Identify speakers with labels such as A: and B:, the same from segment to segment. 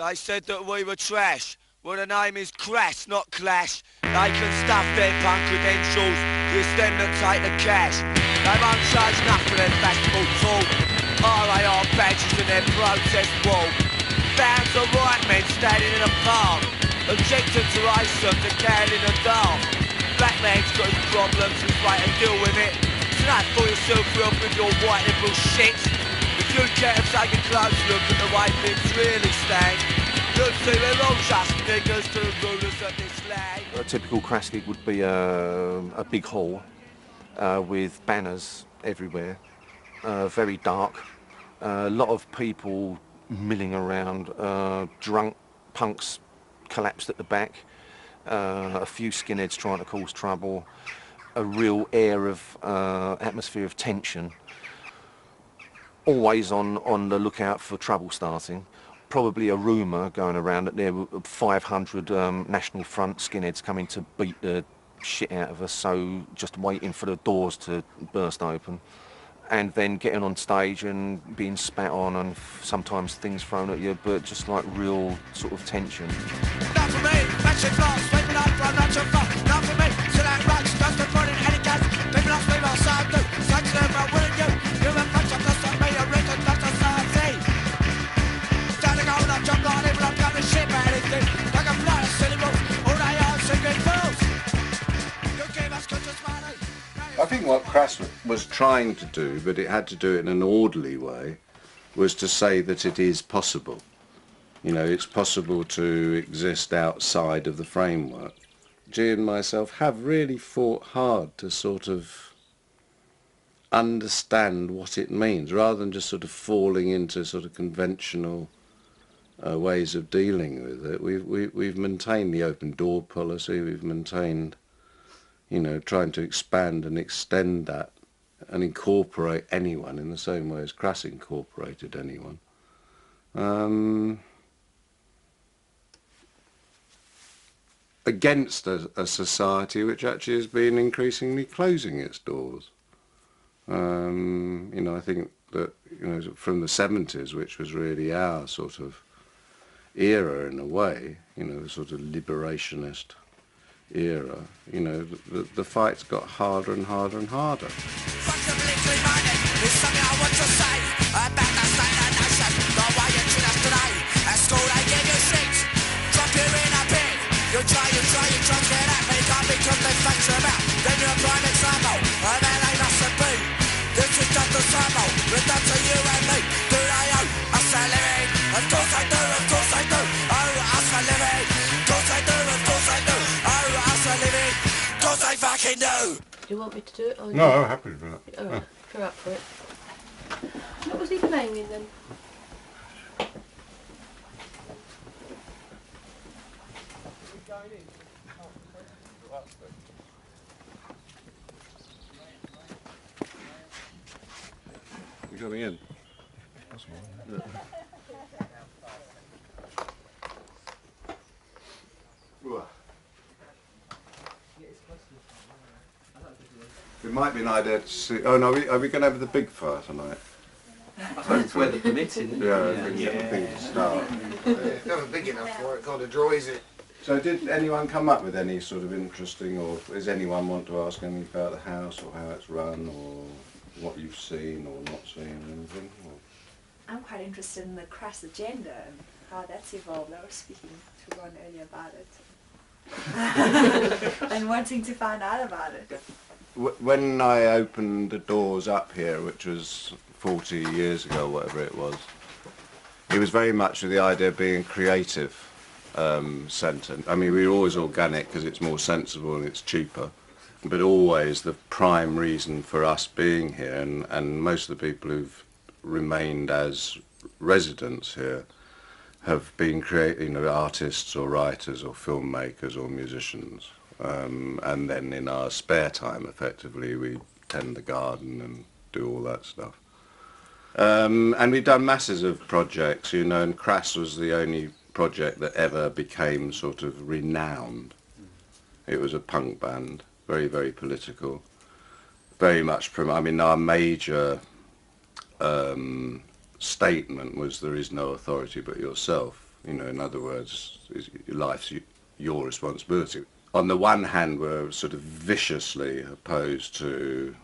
A: They said that we were trash. Well, the name is Crass, not Clash. They can stuff their punk credentials. It's them that take the cash. They won't charge nothing for their festival talk. RAR badges and their protest wall. Thousands of white men standing in a park, objecting to racism, to can in the dark. Black man's got his problems, he's right to deal with it. So don't fool yourself up with your white liberal shit. If you care to take a close look at the way things really stand, you'll see we're all just niggas to the rulers of this land.
B: A typical Crass gig would be a big hall with banners everywhere, very dark, a lot of people milling around, drunk punks collapsed at the back, a few skinheads trying to cause trouble, a real air of atmosphere of tension, always on the lookout for trouble starting. Probably a rumour going around that there were 500 National Front skinheads coming to beat the shit out of us, so just waiting for the doors to burst open. And then getting on stage and being spat on and sometimes things thrown at you, but just like real sort of tension.
A: Not for me, matching flaws, sweeping up from natural fuck. Not for me, so that rocks, just a put in any gas. People ask me what I do, such a them, wouldn't you? Human punch up, that's not me, a written, that's a society. Standing on up, jump on it, but I'm coming shit for anything. Like a fly, silly moves, all they are singing fools. You gave us conscious money.
C: I think what Crass was trying to do, but it had to do it in an orderly way, was to say that it is possible. You know, it's possible to exist outside of the framework. G and myself have really fought hard to sort of understand what it means, rather than just sort of falling into sort of conventional ways of dealing with it. We've maintained the open door policy, we've maintained, you know, trying to expand and extend that and incorporate anyone in the same way as Crass incorporated anyone. Against a society which actually has been increasingly closing its doors. You know, I think that, you know, from the 70s, which was really our sort of era in a way, you know, the sort of liberationist era, you know, the fight's got harder and harder and harder.
A: You try to get at me, can't be took the facts about. Then you're a prime example, a man ain't mustn't be. This is just a sample, but that's to you and me. Do they owe us a living? Of course I do, of course I do. Oh, us a living. Of course I do, of course I do. Oh, us a living. Of course I fucking do.
D: Do you want me to do it? Or
C: No, I'm happy for that.
D: Alright, you're up for it. What was he playing in then?
C: You coming in? Yeah. It might be an idea to see. Oh no, are we going to have the big fire tonight?
E: I suppose it's weather permitting.
C: Yeah, I think to start.
F: It's not big enough for it, kind of dries it.
C: So did anyone come up with any sort of interesting, or does anyone want to ask anything about the house or how it's run or what you've seen or not seen or anything? Or?
G: I'm quite interested in the Crass agenda and how that's evolved. I was speaking to Ron earlier about it and wanting to find out about it.
C: When I opened the doors up here, which was 40 years ago, whatever it was very much with the idea of being a creative centre. I mean, we were always organic because it's more sensible and it's cheaper, but always the prime reason for us being here, and most of the people who've remained as residents here have been artists or writers or filmmakers or musicians. And then in our spare time, effectively, we tend the garden and do all that stuff. And we've done masses of projects, you know, and Crass was the only project that ever became sort of renowned. It was a punk band, very, very political, very much I mean, our major statement was there is no authority but yourself, You know, in other words, life's your responsibility. On the one hand, we're sort of viciously opposed to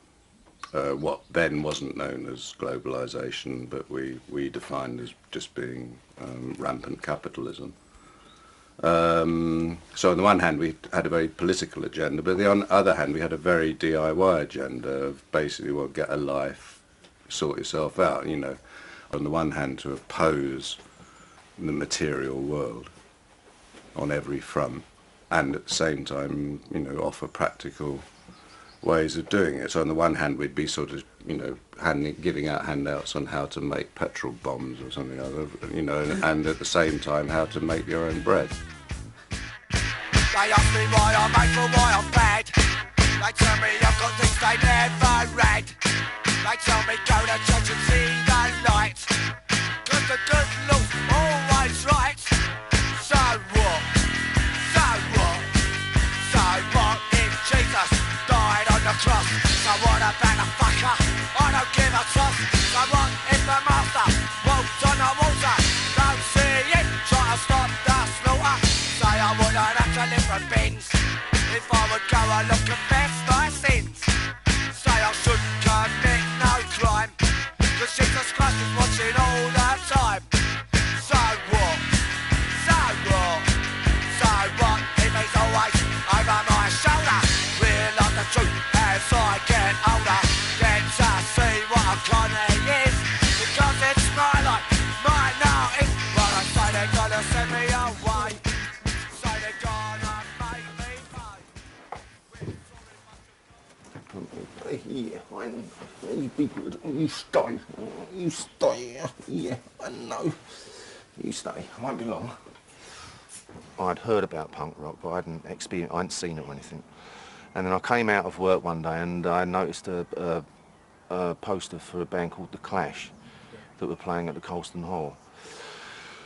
C: what then wasn't known as globalisation, but we defined as just being rampant capitalism. So on the one hand we had a very political agenda, but on the other hand we had a very DIY agenda of basically, well, get a life, sort yourself out, you know. On the one hand to oppose the material world on every front, and at the same time, you know, offer practical ways of doing it. So on the one hand we'd be sort of, you know, giving out handouts on how to make petrol bombs or something like that, you know, and at the same time how to make your own bread.
A: They ask me why I'm made or why I'm bad. They tell me I've got things they never read. They tell me go to church and see the light. Cause the good Lord's always right. So what? So what? So what if Jesus died on the cross? So what about the fucker? I don't give a toss. So what if the master walked on the water? Don't see it, try to stop the slaughter. Say I wouldn't have to live for bins if I would go and look confess my sins. Say I shouldn't commit no crime, cause Jesus Christ is watching all the time. So what? So what? So what if he's always over my shoulder? Realise the truth as I get older. Get to see what a con he is, because it's my life, my notice. Well, I say they're gonna send me away. Say they're gonna make me pay.
B: Yeah, I know. You be good. You stay. You stay. Yeah, I know. You stay. I won't be long. I'd heard about punk rock, but I hadn't seen it or anything. And then I came out of work one day and I noticed a poster for a band called The Clash that were playing at the Colston Hall.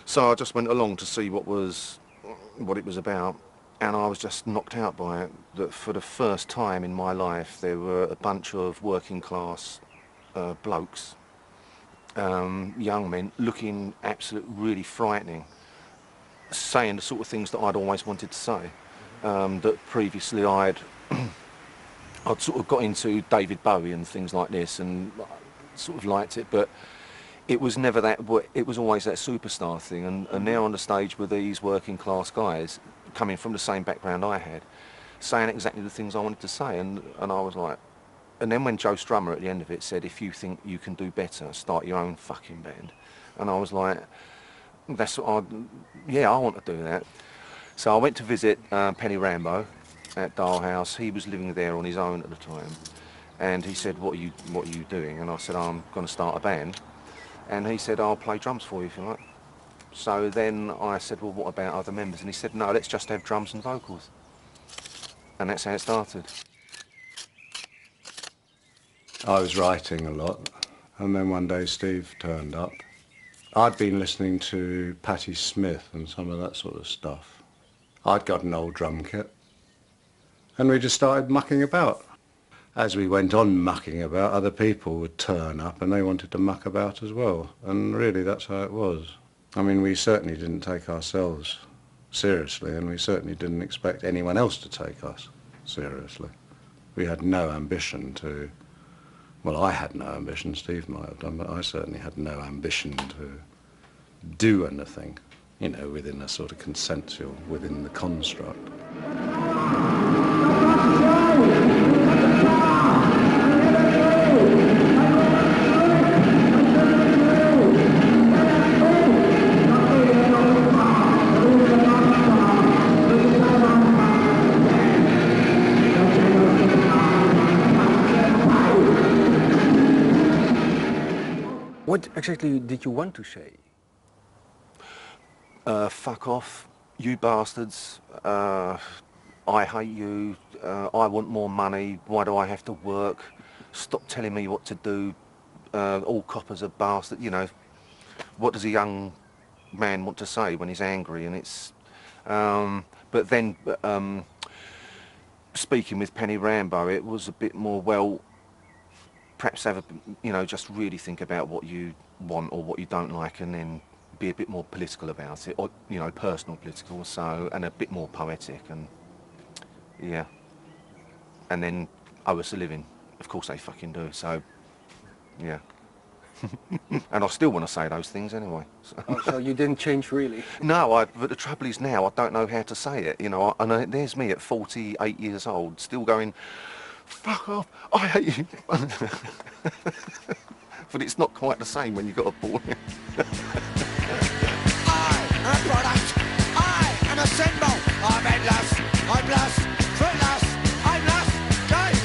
B: So I just went along to see what it was about, and I was just knocked out by it. That for the first time in my life there were a bunch of working class blokes, young men, looking absolutely really frightening, saying the sort of things that I'd always wanted to say. That previously I'd sort of got into David Bowie and things like this and sort of liked it, but it was never that. It was always that superstar thing, and now on the stage with these working class guys coming from the same background I had, saying exactly the things I wanted to say, and I was like, and then when Joe Strummer at the end of it said, if you think you can do better, start your own fucking band, and I was like, that's what I want to do that. So I went to visit Penny Rambo at Dale House. He was living there on his own at the time, and he said, what are you doing? And I said, I'm going to start a band. And he said, I'll play drums for you if you like. So then I said, well, what about other members? And he said, no, let's just have drums and vocals. And that's how it started.
C: I was writing a lot, and then one day Steve turned up. I'd been listening to Patti Smith and some of that sort of stuff. I'd got an old drum kit, and we just started mucking about. As we went on mucking about, other people would turn up and they wanted to muck about as well, and really that's how it was. I mean, we certainly didn't take ourselves seriously, and we certainly didn't expect anyone else to take us seriously. We had no ambition to, well, I had no ambition, Steve might have done, but I certainly had no ambition to do anything, you know, within a sort of consensual, within the construct.
H: What exactly did you want to say?
B: Fuck off, you bastards, I hate you, I want more money, why do I have to work, stop telling me what to do, all coppers are bastards, you know. What does a young man want to say when he's angry? And it's, but then speaking with Penny Rambo, it was a bit more, well, perhaps have a, you know, just really think about what you want or what you don't like, and then be a bit more political about it, or, you know, personal political, so, and a bit more poetic, and, yeah. And then owe us a living. Of course they fucking do, so, yeah. And I still want to say those things anyway. So,
H: So you didn't change really?
B: no, but the trouble is now I don't know how to say it, you know, and there's me at 48 years old, still going, fuck off, I hate you. But it's not quite the same when you've got a boy.
A: I am a product, I am a symbol, I'm endless, I'm lost, fruitless, I'm lost, guys.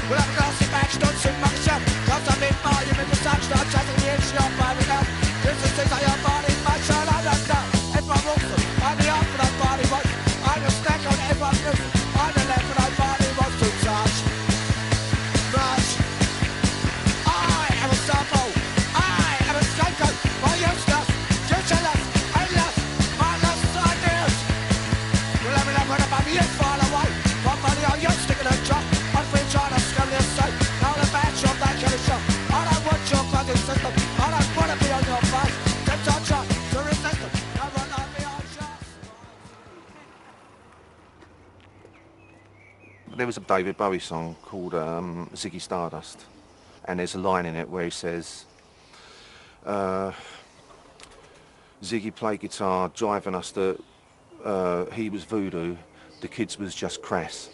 A: Well, I'm lost in back, don't sing my shop, cause I'm in volume in the touch, not chatting the inch, not by the mouth. This is things I am body, my child, I don't know. Everyone wants them, I'm the arm for that body wants. I'm a snack on everyone's news, I'm the left for that body wants to touch. Much. I am a sample, I am a psycho, my useless, futureless, endless, mindless ideas. Well, let me know when I'm years far away. One money on you, sticking a drop. I'm free trying to scum your sight. Now the bad shop, that kind of shop. I don't want your fucking system. I don't want to be on your face. Don't touch up to resist them. I want to be on shots.
B: There was a David Bowie song called Ziggy Stardust, and there's a line in it where he says, Ziggy played guitar, driving us that he was voodoo, the kids was just crass.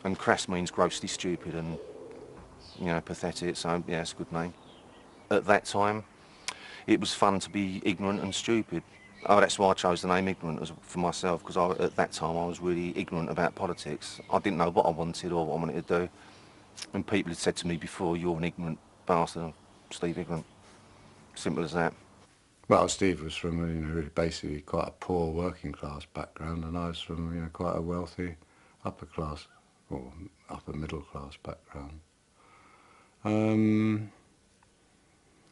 B: And crass means grossly stupid and, you know, pathetic, so yeah, it's a good name. At that time, it was fun to be ignorant and stupid. Oh, that's why I chose the name Ignorant for myself, because at that time I was really ignorant about politics. I didn't know what I wanted or what I wanted to do. And people had said to me before, you're an ignorant bastard, Steve Ignorant. Simple as that.
C: Well, Steve was from, you know, really basically quite a poor working class background, and I was from, you know, quite a wealthy upper class or upper middle class background.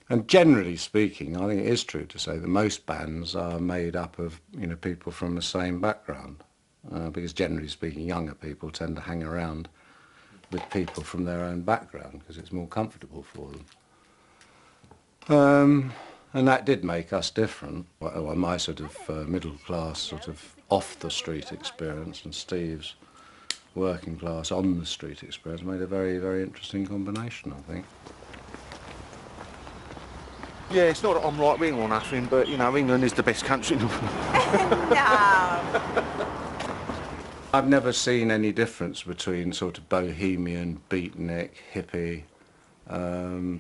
C: And generally speaking, I think it is true to say that most bands are made up of, you know, people from the same background, because generally speaking, younger people tend to hang around with people from their own background because it's more comfortable for them. And that did make us different. Well, my sort of middle class, sort of off the street experience, and Steve's working class on the street experience made a very, very interesting combination, I think.
B: Yeah, it's not that I'm right wing or nothing, but, you know, England is the best country in the world.
G: No.
C: I've never seen any difference between sort of bohemian, beatnik, hippie,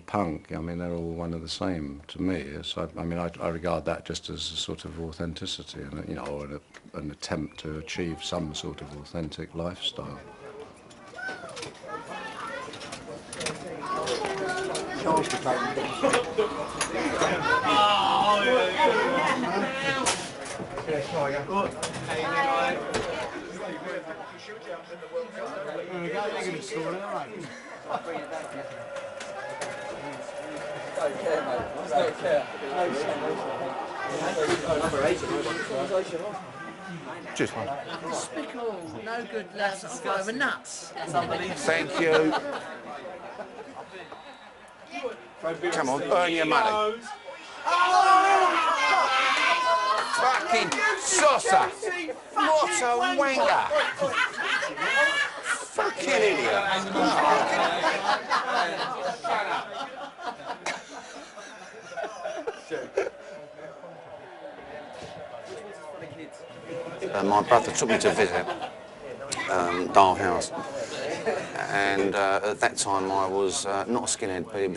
C: punk. I mean, they're all one of the same to me. So, I mean, I regard that just as a sort of authenticity, and, you know, or an attempt to achieve some sort of authentic lifestyle.
B: Just one.
I: Despicable, no good lads, over nuts.
B: Thank you. Come on, earn your money. Fucking saucer! What a wanger! Fucking idiot! My brother took me to visit Dale House, and at that time I was not a skinhead, but it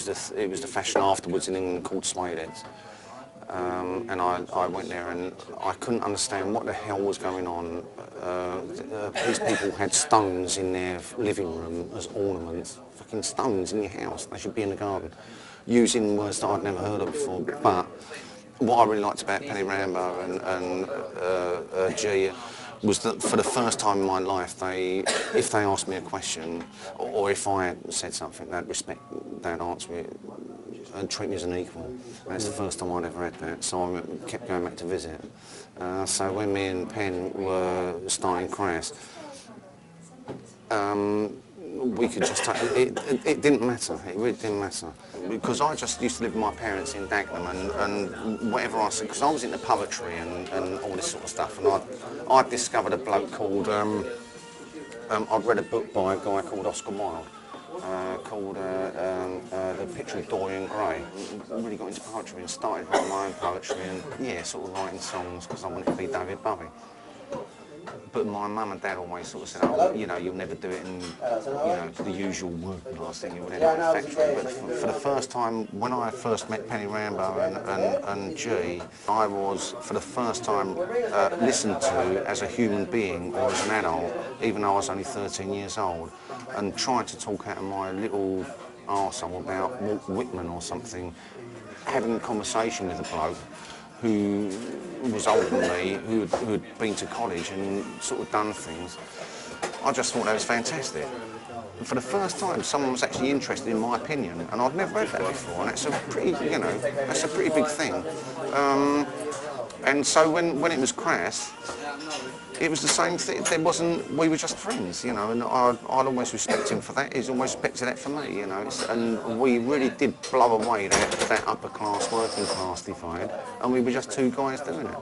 B: was the fashion afterwards in England called suede heads. And I went there and I couldn't understand what the hell was going on. These people had stones in their living room as ornaments. Fucking stones in your house, they should be in the garden. Using words that I'd never heard of before. But what I really liked about Penny Rambo and G was that for the first time in my life, if they asked me a question, or if I said something, they'd answer it and treat me as an equal. And that's the first time I'd ever had that, so I kept going back to visit. So when me and Penn were starting Crass, we could just take it didn't matter. It really didn't matter because I just used to live with my parents in Dagenham and whatever I said, because I was into poetry and all this sort of stuff, and I discovered a bloke called I'd read a book by a guy called Oscar Wilde called The Picture of Dorian Gray. I really got into poetry and started writing my own poetry and yeah, sort of writing songs because I wanted to be David Bowie. But my mum and dad always sort of said, oh, you know, you'll never do it in, you know, the usual working class thing, you would end up in a factory. But for the first time, when I first met Penny Rambo and G, I was, for the first time, listened to as a human being or as an adult, even though I was only 13 years old, and tried to talk out of my little arsehole about Walt Whitman or something, having a conversation with a bloke who was older than me, who had been to college and sort of done things. I just thought that was fantastic. And for the first time, someone was actually interested in my opinion, and I'd never heard that before, and that's a pretty, you know, that's a pretty big thing. And so when it was Crass, it was the same thing. There wasn't, we were just friends, you know, and I'd almost respect him for that. He's always respected that for me, you know. And we really did blow away that upper class, working class divide, and we were just two guys doing it.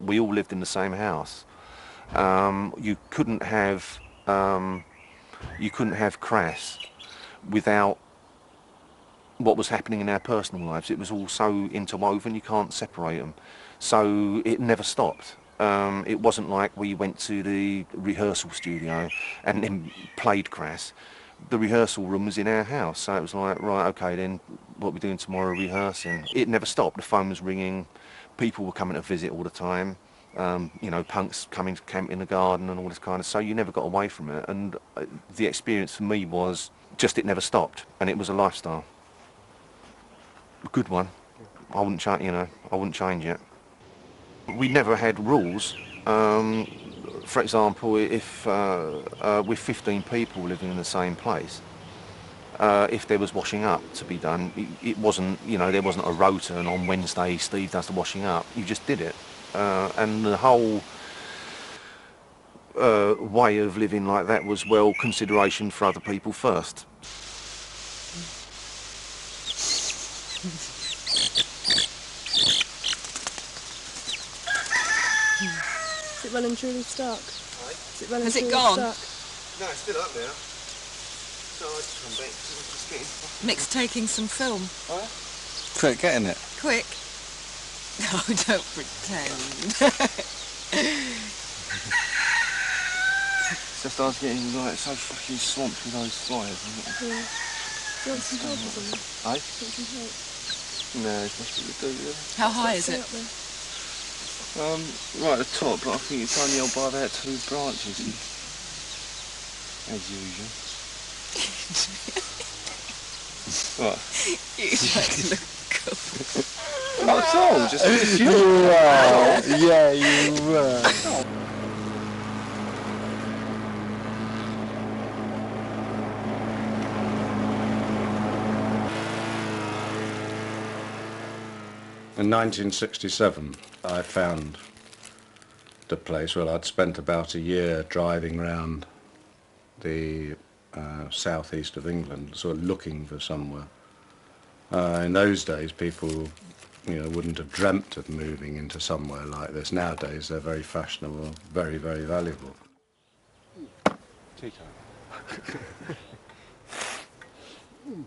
B: We all lived in the same house. You couldn't have Crass without what was happening in our personal lives. It was all so interwoven, you can't separate them. So it never stopped. It wasn't like we went to the rehearsal studio and then played Crass. The rehearsal room was in our house, so it was like, right, okay, then what we're doing tomorrow, rehearsing. It never stopped. The phone was ringing, people were coming to visit all the time. You know, punks coming to camp in the garden and all this kind of, so you never got away from it. And the experience for me was just it never stopped, and it was a lifestyle. A good one. I wouldn't change, you know, I wouldn't change it. We never had rules. For example, if with 15 people living in the same place, if there was washing up to be done, it wasn't, you know, there wasn't a rota and on Wednesday Steve does the washing up. You just did it. And the whole way of living like that was, well, consideration for other people first.
D: Is it well and truly stuck? Is it well and
I: Has it
D: truly
I: gone?
D: stuck?
F: No, it's still up there. So I just come back to the skin.
I: Mick's taking some film.
F: Oh, yeah?
E: Quick, get in it.
I: Quick. No, don't pretend.
B: It's just I was getting like so fucking swamped with those flyers.
D: Yeah. Do you want some help or something?
B: Eh?
D: Do you want some help?
B: No, it's nothing to do with it.
I: How high is it?
B: Right at the top, but I think it's only held by about 2 branches. As usual. What?
I: You try to look cool.
B: That's all, just you.
E: Yeah, you were.
C: In 1967, I found the place. Well, I'd spent about a year driving around the southeast of England, sort of looking for somewhere. In those days, people, you know, wouldn't have dreamt of moving into somewhere like this. Nowadays, they're very fashionable, very, very valuable.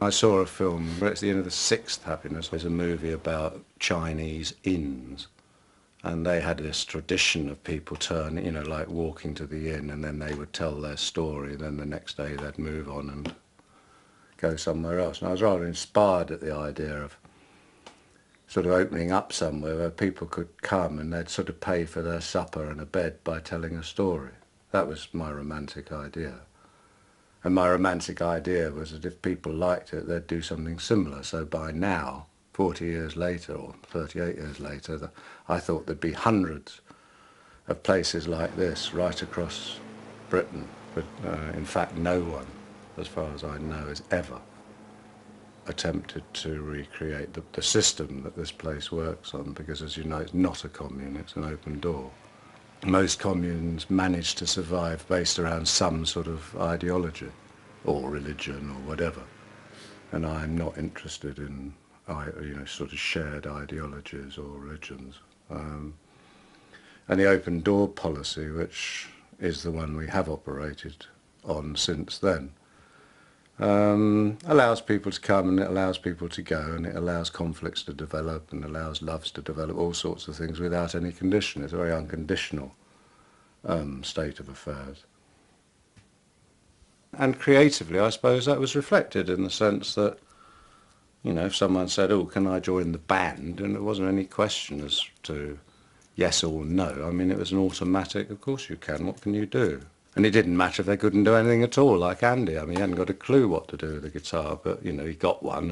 C: I saw a film, it's the end of The Sixth Happiness. There's a movie about Chinese inns, and they had this tradition of people turning, you know, like walking to the inn, and then they would tell their story, and then the next day they'd move on and go somewhere else. And I was rather inspired at the idea of sort of opening up somewhere where people could come and they'd sort of pay for their supper and a bed by telling a story. That was my romantic idea. And my romantic idea was that if people liked it, they'd do something similar. So by now, 40 years later, or 38 years later, I thought there'd be hundreds of places like this right across Britain. But in fact, no one, as far as I know, has ever attempted to recreate the system that this place works on, because, as you know, it's not a commune, it's an open door. Most communes manage to survive based around some sort of ideology or religion or whatever, and I'm not interested in sort of shared ideologies or religions. And the open door policy, which is the one we have operated on since then, allows people to come and it allows people to go, and it allows conflicts to develop and allows loves to develop, all sorts of things without any condition. It's a very unconditional state of affairs. And creatively, I suppose that was reflected in the sense that, you know, if someone said, oh, can I join the band? And there wasn't any question as to yes or no. I mean, it was an automatic, of course you can, what can you do? And it didn't matter if they couldn't do anything at all, like Andy. I mean, he hadn't got a clue what to do with the guitar, but, you know, he got one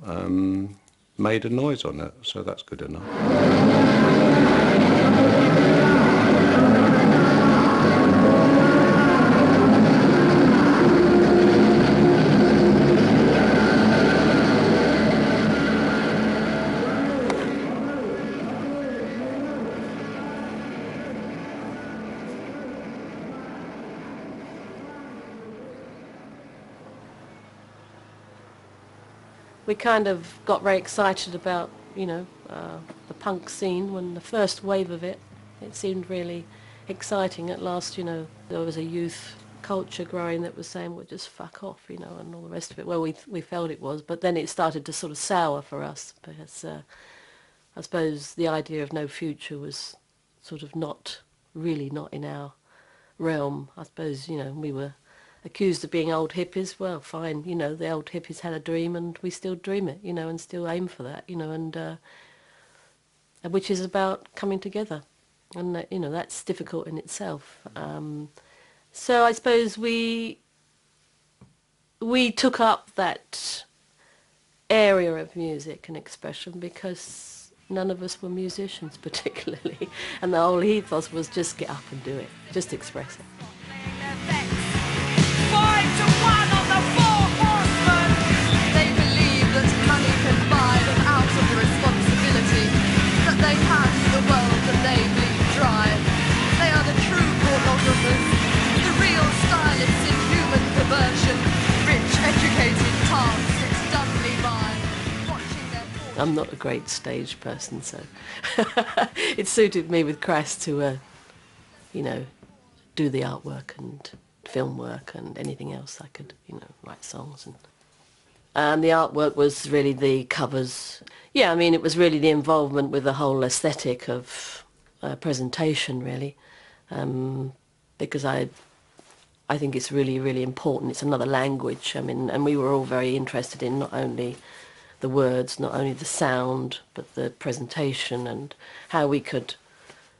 C: and made a noise on it, so that's good enough.
J: We kind of got very excited about, you know, the punk scene when the first wave of it. It seemed really exciting. At last, you know, there was a youth culture growing that was saying, well, just fuck off, you know, and all the rest of it. Well, we felt it was, but then it started to sort of sour for us because I suppose the idea of no future was sort of not in our realm. I suppose, you know, we were accused of being old hippies. Well, fine, you know, the old hippies had a dream and we still dream it, you know, and still aim for that, you know, and which is about coming together. And, you know, that's difficult in itself. So I suppose we took up that area of music and expression because none of us were musicians particularly, and the whole ethos was just get up and do it, just express it.
K: They believe that money can buy them out of the responsibility that they hand the world that they bleed dry. They are the true pornographers, the real stylists in human perversion, rich, educated tarts that dumbly buy, watching their...
J: I'm not a great stage person, so it suited me with Crass to, you know, do the artwork and film work and anything else I could, you know, write songs. And the artwork was really the covers. Yeah, I mean, it was really the involvement with the whole aesthetic of presentation, really, because I think it's really, really important. It's another language. I mean, and we were all very interested in not only the words, not only the sound, but the presentation and how we could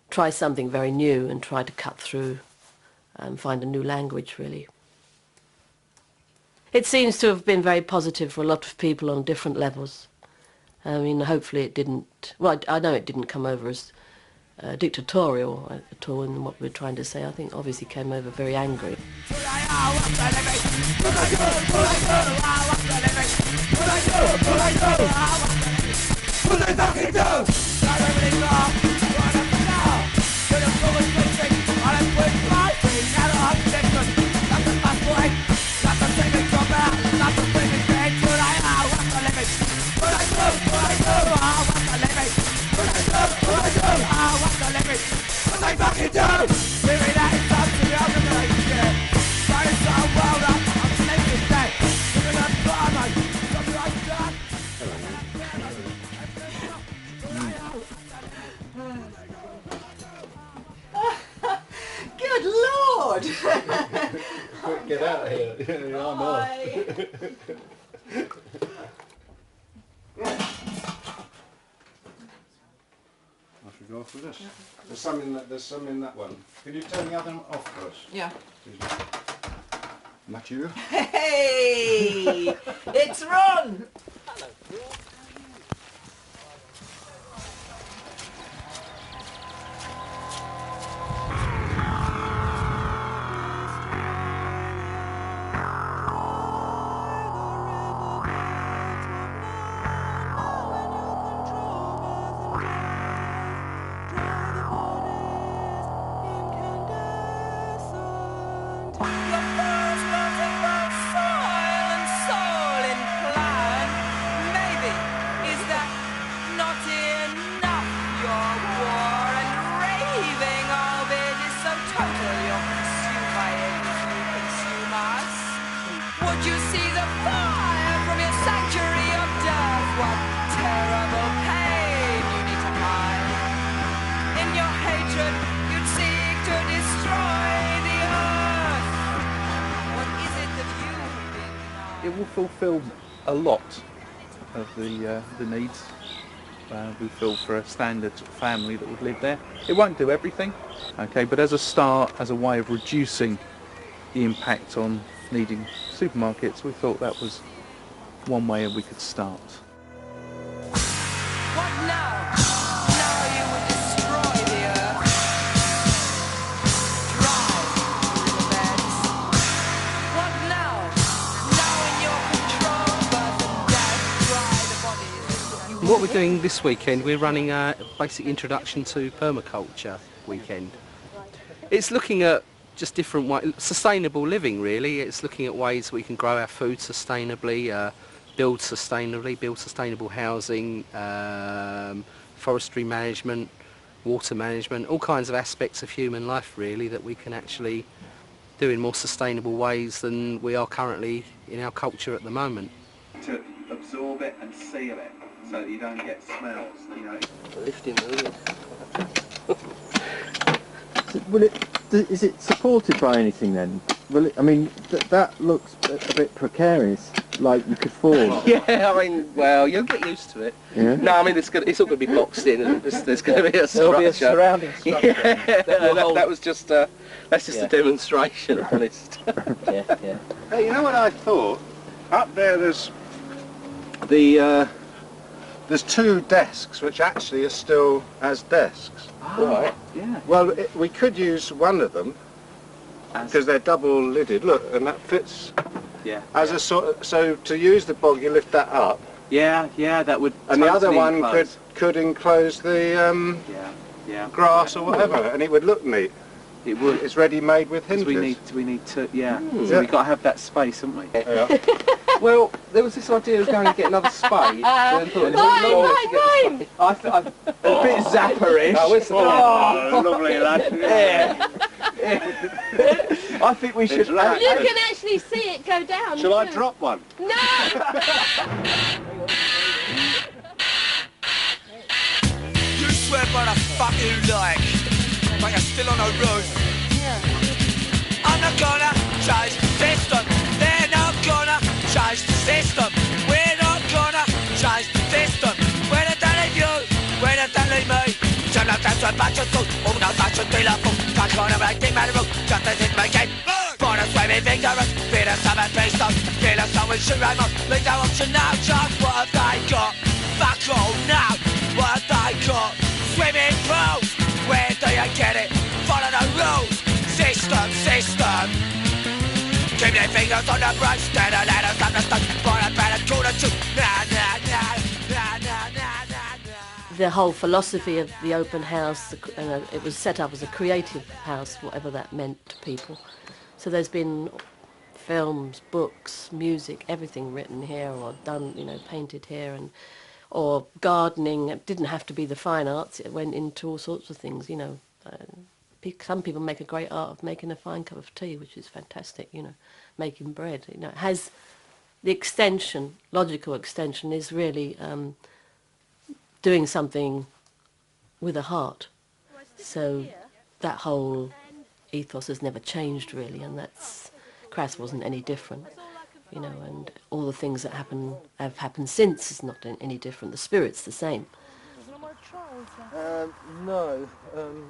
J: try something very new and try to cut through and find a new language, really. It seems to have been very positive for a lot of people on different levels. I mean, hopefully it didn't... Well, I know it didn't come over as dictatorial at all in what we were trying to say. I think obviously came over very angry.
I: Good Lord!
C: Quick, get out of here. I'm off. I should go off with this. There's some in that one. Can you turn the other one off first?
I: Yeah.
L: Mathieu.
I: Hey! It's Ron!
M: It will fulfil a lot of the needs we feel for a standard family that would live there. It won't do everything, okay, but as a start, as a way of reducing the impact on needing supermarkets, we thought that was one way we could start.
K: What now? Now you would destroy the earth. Drive riverbeds. What now? Now in your control, birth and death, dry the bodies.
N: What we're doing this weekend, we're running a basic introduction to permaculture weekend. It's looking at just different ways, sustainable living really. It's looking at ways we can grow our food sustainably, build sustainable housing, forestry management, water management, all kinds of aspects of human life really that we can actually do in more sustainable ways than we are currently in our culture at the moment.
M: To absorb it and seal it so that you don't get smells, you know.
N: Lifting the
E: Will
N: lid.
E: is it supported by anything then? Will it, I mean, that looks a bit precarious, like you could fall.
N: Yeah, I mean, well, you'll get used to it.
E: Yeah.
N: No, I mean, it's all going to be boxed in, and there's going to be a structure.
E: There'll be a surrounding structure.
N: Yeah, that was just that's just a demonstration, honest.
E: Yeah.
L: Hey, you know what I thought? Up there, there's two desks which actually are still as desks.
N: Oh, right.
M: Yeah.
L: Well, we could use one of them because they're double lidded. Look, and that fits.
M: Yeah.
L: As a sort of, so to use the bog, you lift that up.
M: Yeah, that would.
L: And the other
M: totally
L: one
M: enclose.
L: could enclose the grass or whatever, and it would look neat.
M: It would.
L: It's ready made with hinges.
M: We need to. Yeah. So we've got to have that space, haven't we?
L: Yeah.
N: Well, there was this idea of going and get another spade.
K: Mine!
M: A bit zapperish.
L: Oh, lovely lad.
M: Yeah. I think we should.
J: You can actually see it go down.
L: Shall I drop one?
J: No!
A: You swear by the fuck you like, but you're still on the road. I'm not gonna change the system. They're not gonna change the system. We're not gonna change the system. We're not telling you, we're not telling me. Some of them are bunch of food, all those bunch of dealer food. Can't go to make the matter of just as in my game. For the swimming vigorous, be the summer based on. Be the summer should rhyme up. Leave the option now, just what have they got? Fuck all now, what have they got? Swimming pools, where do you get it? Follow the rules, system. Keep their fingers on the brush, stand and let us understand. For a better corner to
J: The whole philosophy of the open house, it was set up as a creative house, whatever that meant to people. So there's been films, books, music, everything written here or done, painted here, or gardening. It didn't have to be the fine arts. It went into all sorts of things, Some people make a great art of making a fine cup of tea, which is fantastic, making bread. It has the extension, logical extension, is really doing something with a heart. So that whole ethos has never changed really, and Crass wasn't any different, and all the things that have happened since is not any different. The spirit's the same.
F: No,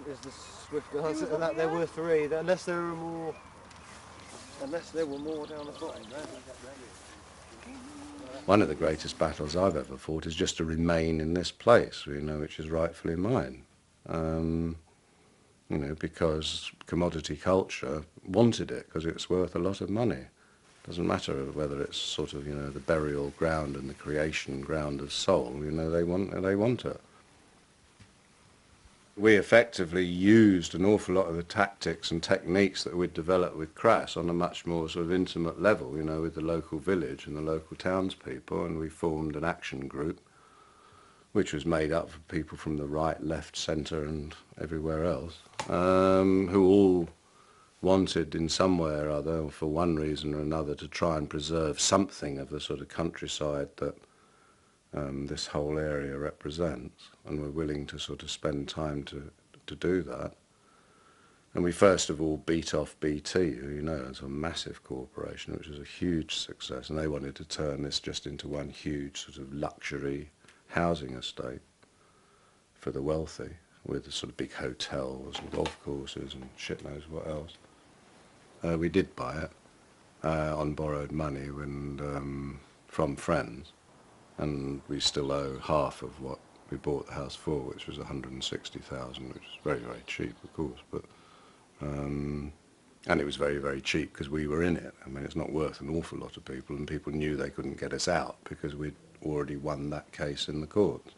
F: is the swift answer to that. There were three, unless there are more
H: Unless there were more down the bottom there.
C: One of the greatest battles I've ever fought is just to remain in this place, you know, which is rightfully mine. You know, because commodity culture wanted it, because it's worth a lot of money. Doesn't matter whether it's sort of, you know, the burial ground and the creation ground of soul, you know, they want it. We effectively used an awful lot of the tactics and techniques that we'd developed with Crass on a much more sort of intimate level, you know, with the local village and the local townspeople, and we formed an action group which was made up of people from the right, left, centre and everywhere else, who all wanted in some way or other, for one reason or another, to try and preserve something of the sort of countryside that this whole area represents, and were willing to sort of spend time to do that. And we first of all beat off BT, who, you know, is a massive corporation, which was a huge success, and they wanted to turn this just into one huge sort of luxury housing estate for the wealthy, with the sort of big hotels and golf courses and shit knows what else. We did buy it on borrowed money from friends, and we still owe half of what we bought the house for, which was 160,000, which is very, very cheap, of course, but and it was very, very cheap because we were in it. I mean, it's not worth an awful lot to people, and people knew they couldn't get us out because we'd already won that case in the courts.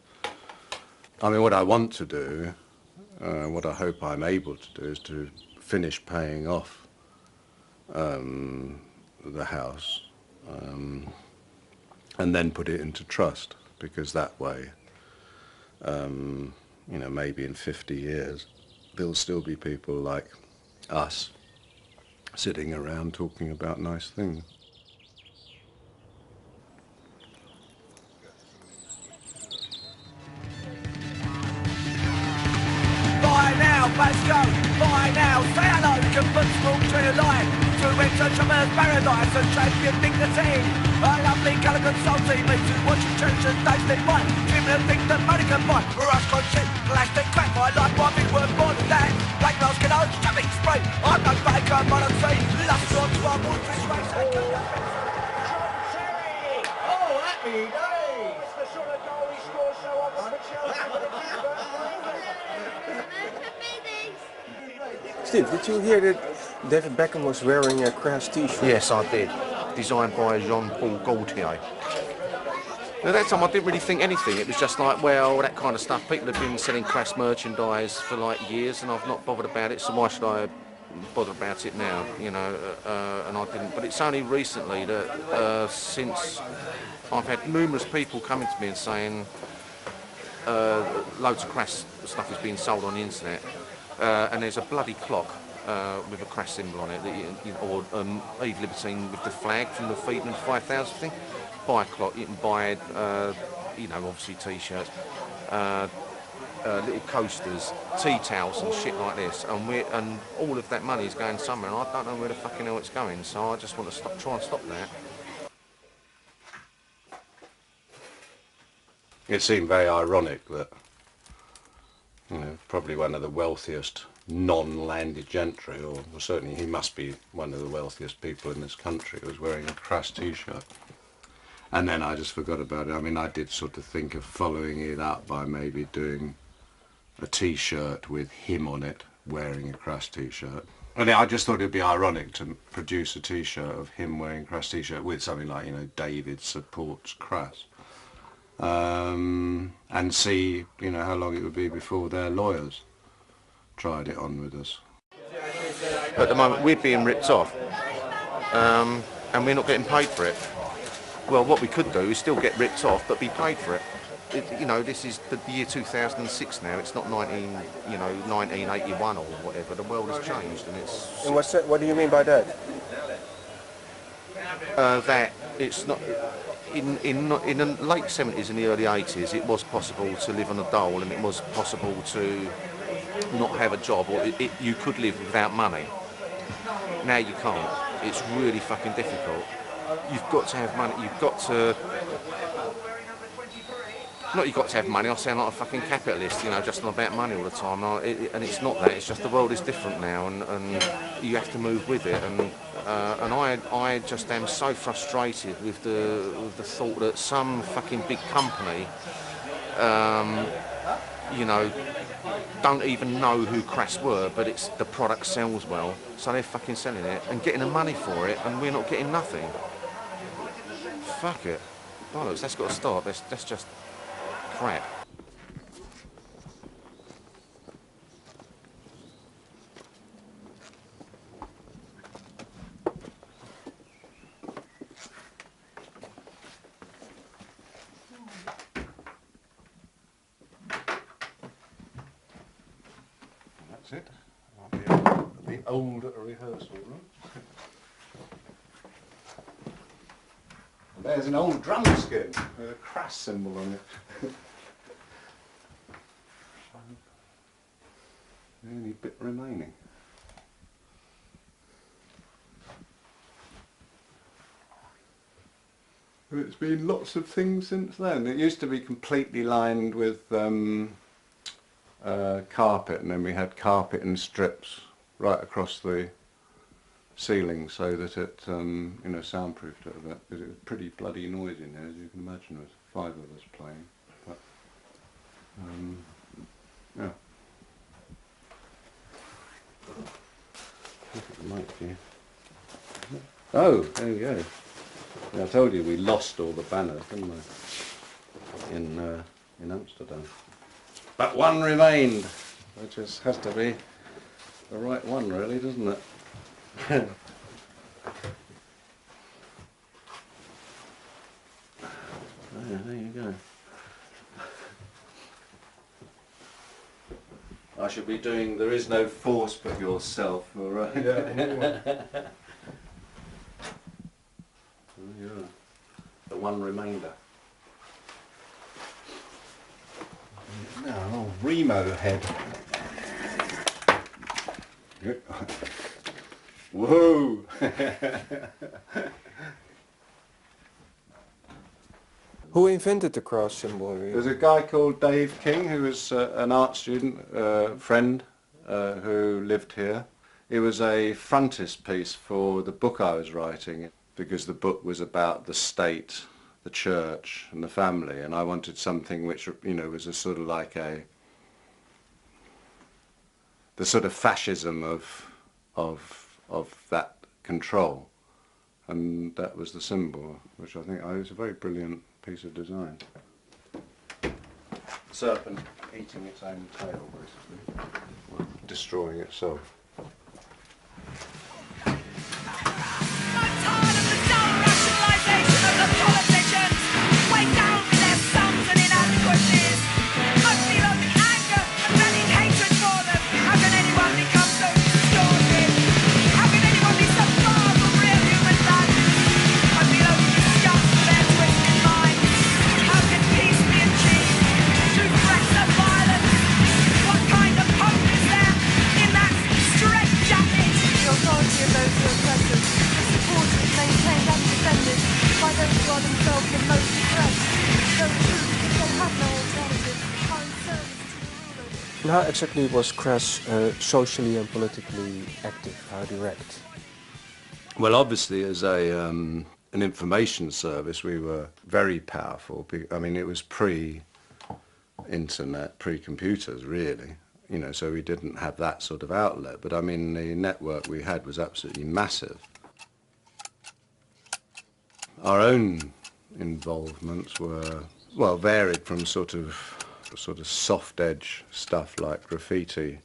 C: I mean, what I want to do, what I hope I'm able to do, is to finish paying off the house and then put it into trust, because that way, you know, maybe in 50 years, there'll still be people like us sitting around talking about nice things.
A: Buy now, let's go. Buy now, say hello, can put small to your life. To enter Tremor's paradise and champion dignity. A lovely colourful salty meets who watch you change and taste it right. Dreaming of things that money can buy. Rush on shit, plastic crap. My life might be worth more than that. Black mask can own traffic spray. I'm no faker, but I'm saying lust on to our woodfish race.
F: Oh, happy days! The sort of goal he scores so often for Chelsea for the keeper.
H: Steve, did you hear that David Beckham was wearing a Crass t-shirt?
B: Yes, I did. Designed by Jean-Paul Gaultier. At that time I didn't really think anything. It was just like, well, that kind of stuff. People have been selling Crass merchandise for like years, and I've not bothered about it, so why should I bother about it now, you know? And I didn't. But it's only recently that since I've had numerous people coming to me and saying loads of Crass stuff is being sold on the internet, and there's a bloody clock with a Crass symbol on it, that or Eve Libertine with the flag from the Feeding 5000 thing. Buy a clock, you can buy, you know, obviously t-shirts, little coasters, tea towels and shit like this, and all of that money is going somewhere, and I don't know where the fucking hell it's going, so I just want to try and stop that.
C: It seemed very ironic that, you know, probably one of the wealthiest non-landed gentry, or well, certainly he must be one of the wealthiest people in this country, was wearing a Crass t-shirt. And then I just forgot about it. I mean, I did sort of think of following it up by maybe doing a t-shirt with him on it, wearing a Crass t-shirt. And I just thought it'd be ironic to produce a t-shirt of him wearing a Crass t-shirt with something like, you know, David supports Crass. And see, you know, how long it would be before their lawyers tried it on with us.
B: At the moment we're being ripped off, and we're not getting paid for it. Well, what we could do is still get ripped off but be paid for it. You know, this is the year 2006 now, it's not 1981 or whatever. The world has changed, and it's...
H: And what do you mean by that?
B: That it's not... In the late 70s and the early 80s, it was possible to live on a dole, and it was possible to not have a job, or you could live without money. Now you can't. It's really fucking difficult. You've got to have money. You've got to not you've got to have money, I sound like a fucking capitalist, you know, just on about money all the time. And it's not that, it's just the world is different now, and you have to move with it. And I just am so frustrated with the thought that some fucking big company, you know, don't even know who Crass were, but it's the product sells well, so they're fucking selling it and getting the money for it, and we're not getting nothing. Fuck it. Bollocks, that's got to stop. That's just crap.
C: That's it. The old rehearsal room. There's an old drum skin with a Crass symbol on it. The only bit remaining. It's been lots of things since then. It used to be completely lined with carpet, and then we had carpet and strips right across the ceiling so that it, you know, soundproofed it a bit, because it was pretty bloody noisy in there, as you can imagine, with 5 of us playing. But, yeah. Look at the mic here. Oh, there we go. Yeah, I told you we lost all the banners, didn't we, in Amsterdam. But one remained, which has to be the right one, really, doesn't it? There you go. I should be doing "There is no force but yourself," all right? Yeah. Yeah. The one remainder. Now, an old Remo head. Whoa!
H: Who invented the cross symbol?
C: There's a guy called Dave King, who was an art student, friend, who lived here. It was a frontispiece for the book I was writing, because the book was about the state, the church and the family, and I wanted something which, you know, was a sort of like the sort of fascism of that control, and that was the symbol, which I think was a very brilliant piece of design. Serpent eating its own tail, basically, well, destroying itself.
H: And how exactly was Crass socially and politically active? How direct?
C: Well, obviously, as an information service, we were very powerful. I mean, it was pre-internet, pre-computers, really. You know, so we didn't have that sort of outlet. But I mean, the network we had was absolutely massive. Our own involvements were, well, varied from sort of soft edge stuff like graffiti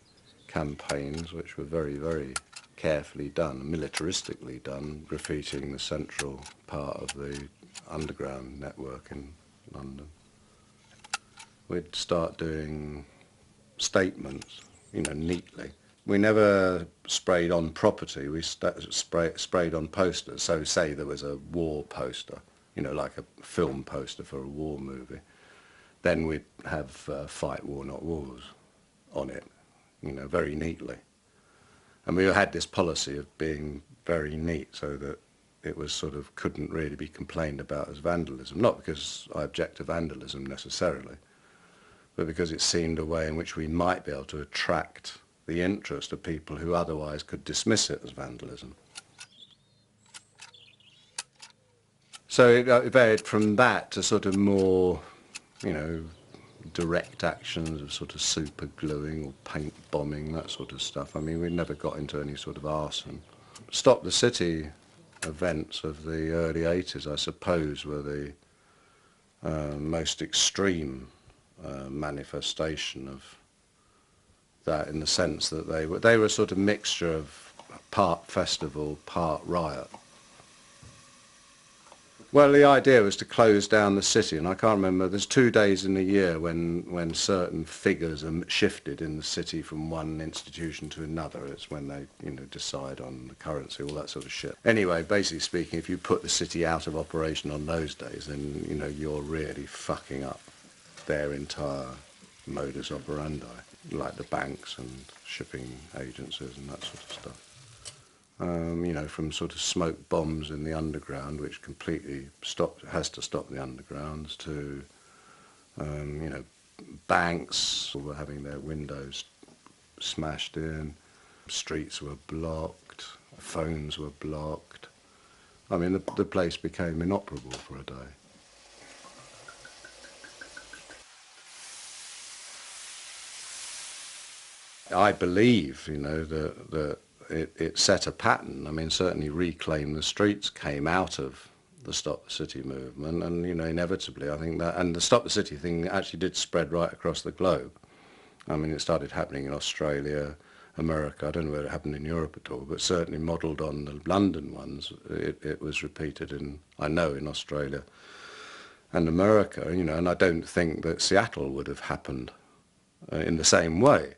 C: campaigns, which were very, very carefully done, militaristically done, graffitiing the central part of the underground network in London. We'd start doing statements, you know, neatly. We never sprayed on property, we sprayed on posters. So say there was a war poster, you know, like a film poster for a war movie. Then we'd have "Fight War Not Wars" on it, you know, very neatly. And we had this policy of being very neat so that it was sort of couldn't really be complained about as vandalism, not because I object to vandalism necessarily, but because it seemed a way in which we might be able to attract the interest of people who otherwise could dismiss it as vandalism. So it varied from that to sort of more, you know, direct actions of sort of super gluing or paint bombing, that sort of stuff. I mean, we never got into any sort of arson. Stop the City events of the early 80s, I suppose, were the most extreme manifestation of that, in the sense that they were a sort of mixture of part festival, part riot. Well, the idea was to close down the city, and I can't remember, there's 2 days in the year when certain figures are shifted in the city from one institution to another. It's when they, you know, decide on the currency, all that sort of shit. Anyway, basically speaking, if you put the city out of operation on those days, then, you know, you're really fucking up their entire modus operandi, like the banks and shipping agencies and that sort of stuff. You know, from sort of smoke bombs in the underground, which completely has to stop the undergrounds, to, you know, banks were having their windows smashed in, streets were blocked, phones were blocked. I mean, the place became inoperable for a day. I believe, you know, that it set a pattern. I mean, certainly Reclaim the Streets came out of the Stop the City movement, and, you know, inevitably I think that, and the Stop the City thing actually did spread right across the globe. I mean, it started happening in Australia, America, I don't know whether it happened in Europe at all, but certainly modelled on the London ones. It was repeated in, I know, in Australia and America, you know, and I don't think that Seattle would have happened in the same way.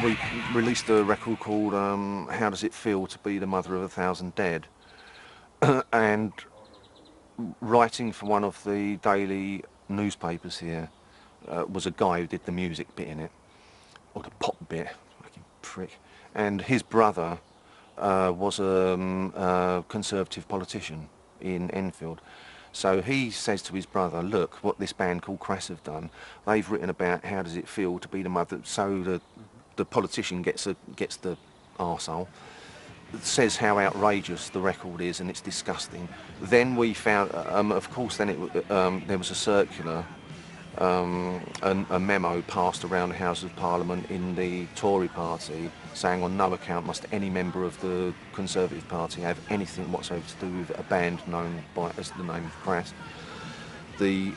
B: We released a record called How Does It Feel to Be the Mother of 1,000 Dead? And writing for one of the daily newspapers here was a guy who did the music bit in it, or the pop bit, fucking prick. And his brother was a Conservative politician in Enfield. So he says to his brother, look, what this band called Crass have done, they've written about how does it feel to be the mother, so the politician gets the arsehole, says how outrageous the record is and it's disgusting. Then we found, of course, then there was a circular, a memo passed around the House of Parliament in the Tory party saying on no account must any member of the Conservative Party have anything whatsoever to do with a band known as the name of Crass. The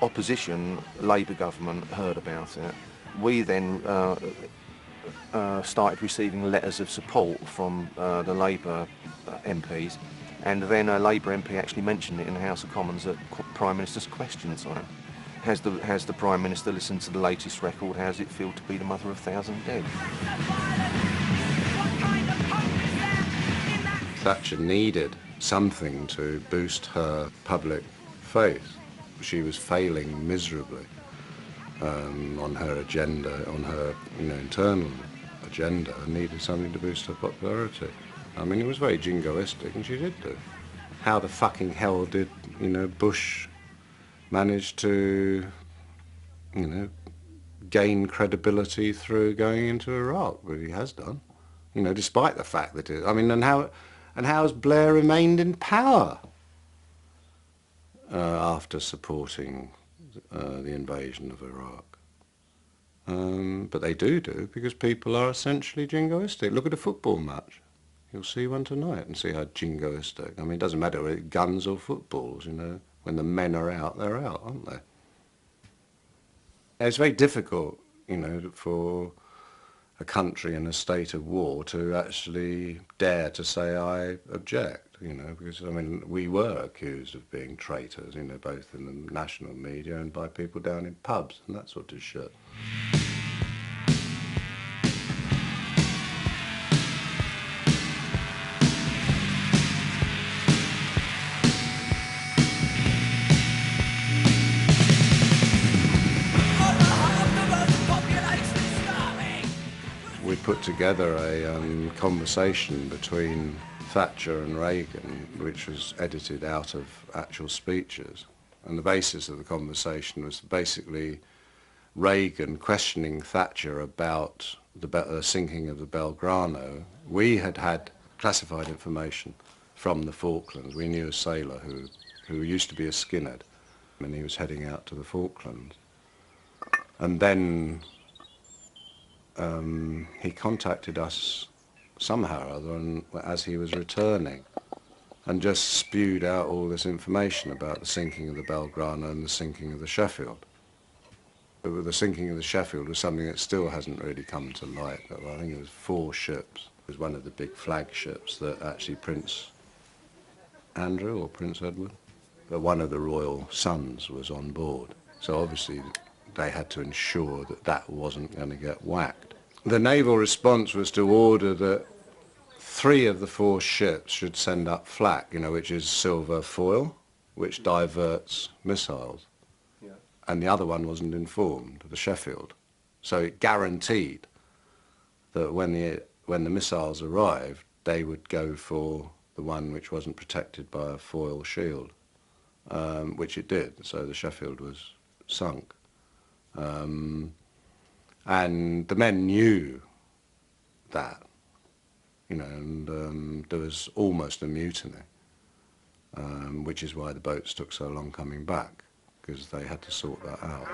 B: opposition Labour government heard about it. We then started receiving letters of support from the Labour MPs, and then a Labour MP actually mentioned it in the House of Commons at Prime Minister's question time. Has the Prime Minister listened to the latest record? How does it feel to be the mother of 1,000 dead?
C: Thatcher needed something to boost her public faith. She was failing miserably on her agenda, on her, you know, internal agenda, and needed something to boost her popularity. I mean, it was very jingoistic, and she did do. How the fucking hell did, you know, Bush manage to, you know, gain credibility through going into Iraq? Well, he has done, you know, despite the fact that it, I mean, and how has Blair remained in power after supporting the invasion of Iraq? But they do because people are essentially jingoistic. Look at a football match. You'll see one tonight and see how jingoistic. I mean, it doesn't matter whether it's guns or footballs, you know. When the men are out, they're out, aren't they? It's very difficult, you know, for a country in a state of war to actually dare to say, I object, you know, because, I mean, we were accused of being traitors, you know, both in the national media and by people down in pubs and that sort of shit. We put together a conversation between Thatcher and Reagan, which was edited out of actual speeches. And the basis of the conversation was basically Reagan questioning Thatcher about the sinking of the Belgrano. We had had classified information from the Falklands. We knew a sailor who used to be a skinhead, and he was heading out to the Falklands. And then he contacted us somehow or other as he was returning and just spewed out all this information about the sinking of the Belgrano and the sinking of the Sheffield. The sinking of the Sheffield was something that still hasn't really come to light. I think it was 4 ships. It was one of the big flagships that actually Prince Andrew or Prince Edward, but one of the royal sons was on board. So obviously they had to ensure that that wasn't going to get whacked. The naval response was to order that 3 of the 4 ships should send up flak, you know, which is silver foil, which diverts missiles. Yeah. And the other one wasn't informed, the Sheffield. So it guaranteed that when the missiles arrived, they would go for the one which wasn't protected by a foil shield, which it did. So the Sheffield was sunk. And the men knew that, you know, and there was almost a mutiny, which is why the boats took so long coming back, because they had to sort that out.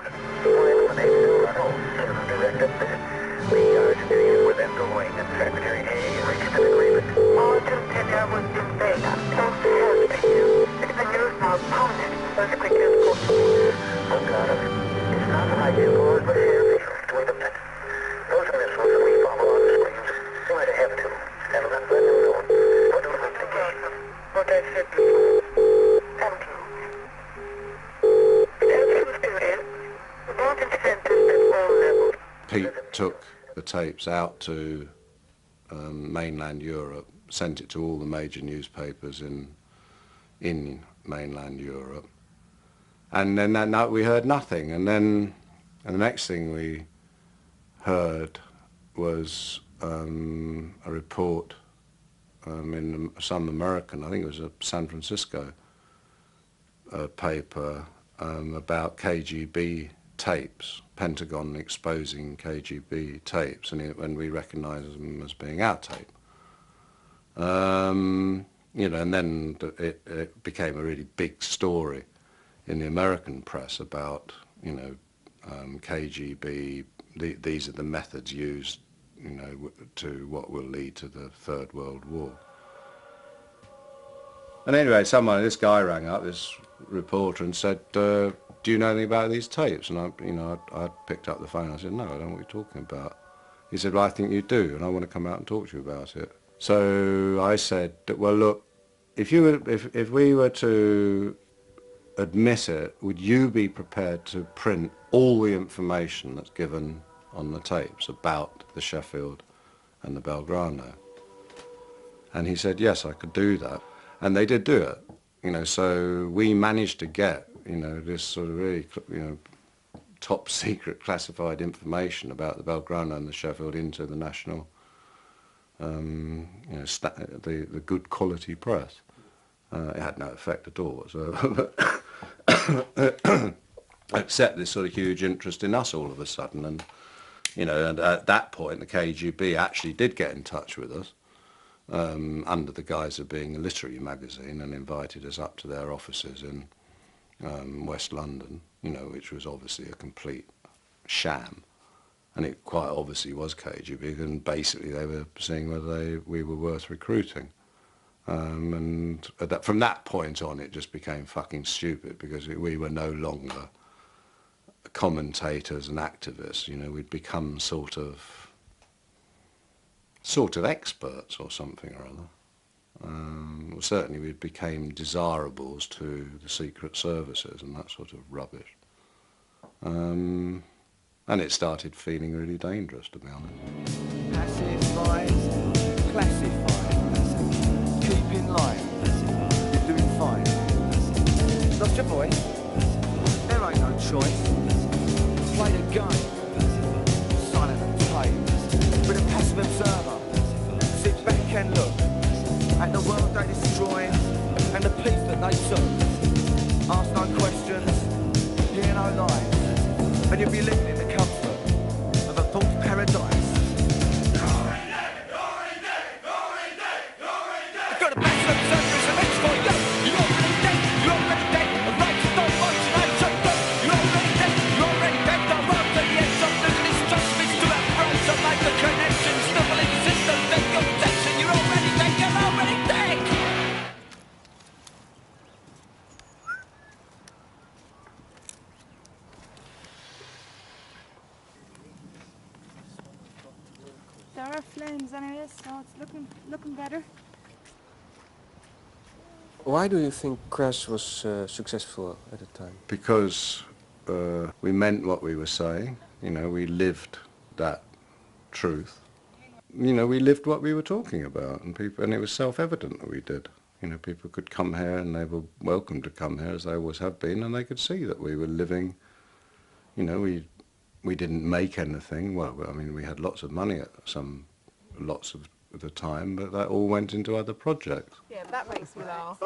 C: We are familiar with going and Secretary A reached an agreement. All to tender was in vain. Don't hesitate. It's the news now prominent. Let's quickly go. Oh God, it's not like it was, but here. Wait a minute. Those are missiles that we follow on the screens. They might have to. And let them know. What do we think again? What I said before. Thank you. That's period. Not incentives at all levels. Pete took the tapes out to mainland Europe, sent it to all the major newspapers in mainland Europe. And then that night we heard nothing. And then the next thing we heard was a report in some American, I think it was a San Francisco paper, about KGB tapes, Pentagon exposing KGB tapes, and we recognised them as being our tape. You know, and then it became a really big story in the American press about, you know, KGB, these are the methods used, you know, to what will lead to the Third World War. And anyway, this guy rang up, this reporter, and said, do you know anything about these tapes? And I picked up the phone and I said, no, I don't know what you're talking about. He said, well, I think you do, and I want to come out and talk to you about it. So I said, well, look, if we were to admit it, would you be prepared to print all the information that's given on the tapes about the Sheffield and the Belgrano? And he said, yes, I could do that. And they did do it, you know, so we managed to get, you know, this sort of really, you know, top secret classified information about the Belgrano and the Sheffield into the national, you know, the good quality press. It had no effect at all whatsoever, except this sort of huge interest in us all of a sudden. And, you know, and at that point the KGB actually did get in touch with us under the guise of being a literary magazine and invited us up to their offices in West London, you know, which was obviously a complete sham. And it quite obviously was KGB, and basically they were seeing whether we were worth recruiting. And from that point on, it just became fucking stupid, because we were no longer commentators and activists. You know, we'd become sort of experts or something or other. Certainly we became desirables to the secret services and that sort of rubbish. And it started feeling really dangerous, to be honest.
A: Pacified, classified, keep in line, you're doing fine. Lost your voice? There ain't no choice. Play the game, silent and tame, with a passive observer. Sit back and look at the world they destroy and the peace that they took. Ask no questions, hear no lies, and you'll be living in the comfort of a false paradise.
O: There are flames anyway, so it's looking better.
H: Why do you think Crass was successful at the time?
C: Because we meant what we were saying. You know, we lived that truth. You know, we lived what we were talking about, and it was self-evident that we did. You know, people could come here, and they were welcome to come here, as they always have been, and they could see that we were living. You know, we didn't make anything. Well, I mean, we had lots of money at lots of the time, but that all went into other projects.
O: Yeah, that makes me laugh.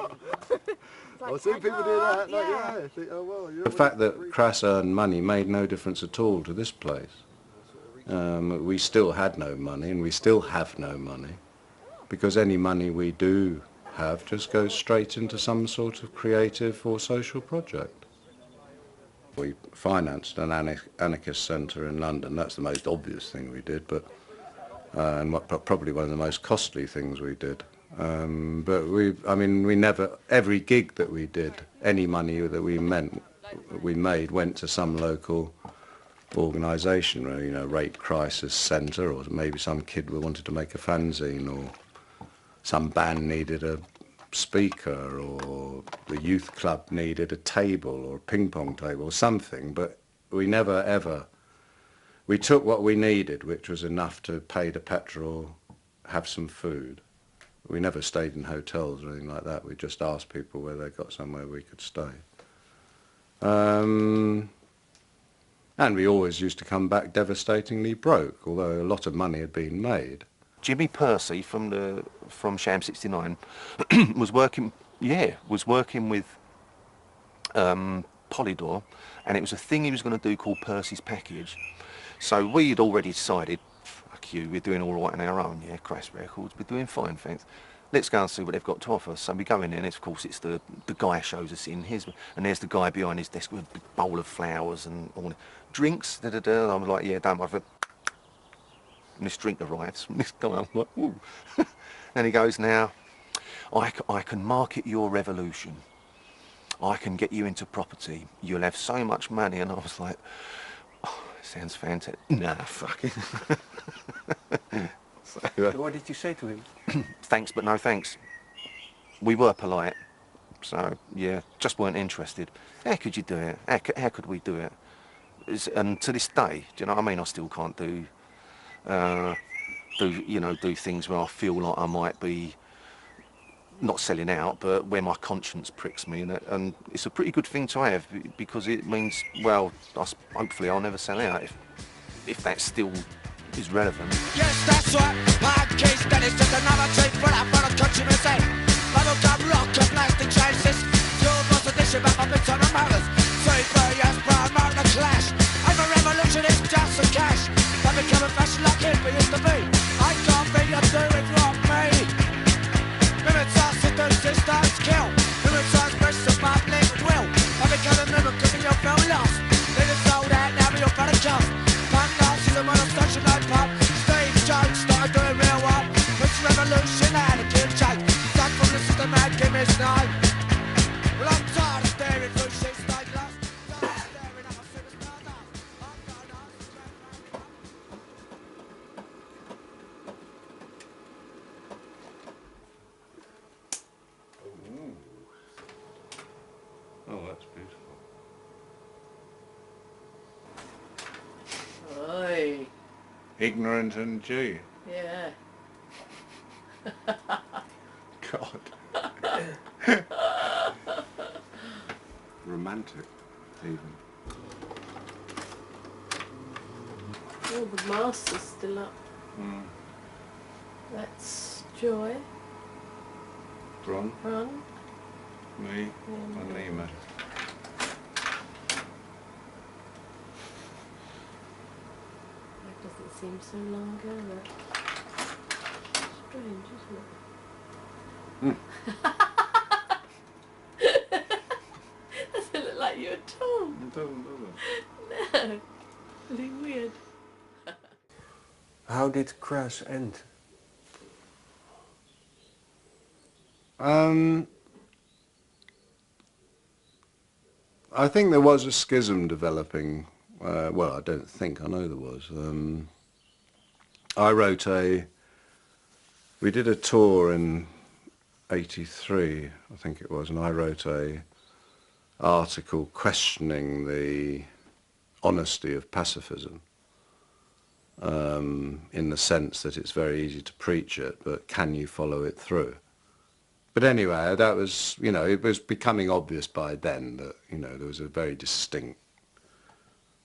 C: I've seen people do that. Like, yeah. Think, oh, well, the fact that Crass earned money made no difference at all to this place. We still had no money, and we still have no money, because any money we do have just goes straight into some sort of creative or social project. We financed an anarchist centre in London. That's the most obvious thing we did, but and probably one of the most costly things we did. But we never, every gig that we did, any money that we made went to some local organisation, you know, Rape Crisis Centre, or maybe some kid who wanted to make a fanzine, or some band needed a speaker, or the youth club needed a table or a ping pong table or something. But we never ever, we took what we needed, which was enough to pay the petrol, have some food. We never stayed in hotels or anything like that. We just asked people where they got somewhere we could stay. And we always used to come back devastatingly broke, although a lot of money had been made.
B: Jimmy Percy from Sham 69 was working with Polydor, and it was a thing he was going to do called Percy's Package. So we had already decided, fuck you, we're doing all right on our own, yeah, Crass Records, we're doing fine, thanks. Let's go and see what they've got to offer. So we go in there, and of course it's the guy shows us in, and there's the guy behind his desk with a big bowl of flowers and all the drinks, da-da-da. I'm like, yeah, don't worry. And this drink arrives from this guy, I'm like, ooh. And he goes, now, I can market your revolution. I can get you into property. You'll have so much money. And I was like, oh, sounds fantastic. Nah, fuck it.
H: So what did you say to him?
B: Thanks, but no thanks. We were polite. So, yeah, just weren't interested. How could you do it? How could we do it? And to this day, do you know what I mean? I still can't do things where I feel like I might be not selling out, but where my conscience pricks me, and it's a pretty good thing to have, because it means, well, hopefully I'll never sell out if that still is relevant.
A: Yes, that's right. Hard case, that is just another trade for that for the country music. Level got rock and plastic chances. Your boss edition back on bits on the motors. 3 years prime out the clash. I'm a revolutionist, just some cash. I'm becoming fashion like hippie used to be. I can't be a doing what me. Mimics us to do systems kill. Mimics us press the public will. I become a mimic because you feel lost. They just sold out, now you're for the cost. Punk us is a No. Well, I'm tired of staring through shit-stained glass. Tired of staring at my superstar now. I'm gonna
C: Oh, that's beautiful.
J: Oi.
L: Ignorant and G.
J: Yeah.
L: God. Romantic, even.
J: Oh, the master's still up.
L: Mm.
J: That's Joy.
L: Bron,
J: Ron.
L: me, and Nima.
J: That doesn't seem so long ago, though. Strange, isn't it? Doesn't look like you at all.
L: It doesn't, does
J: No. Really weird.
H: How did Crass end?
C: I think there was a schism developing. Well, I don't think, I know there was. We did a tour in 83, I think it was, and I wrote a article questioning the honesty of pacifism, in the sense that it's very easy to preach it, but can you follow it through? But anyway, that was, you know, it was becoming obvious by then that, you know, there was a very distinct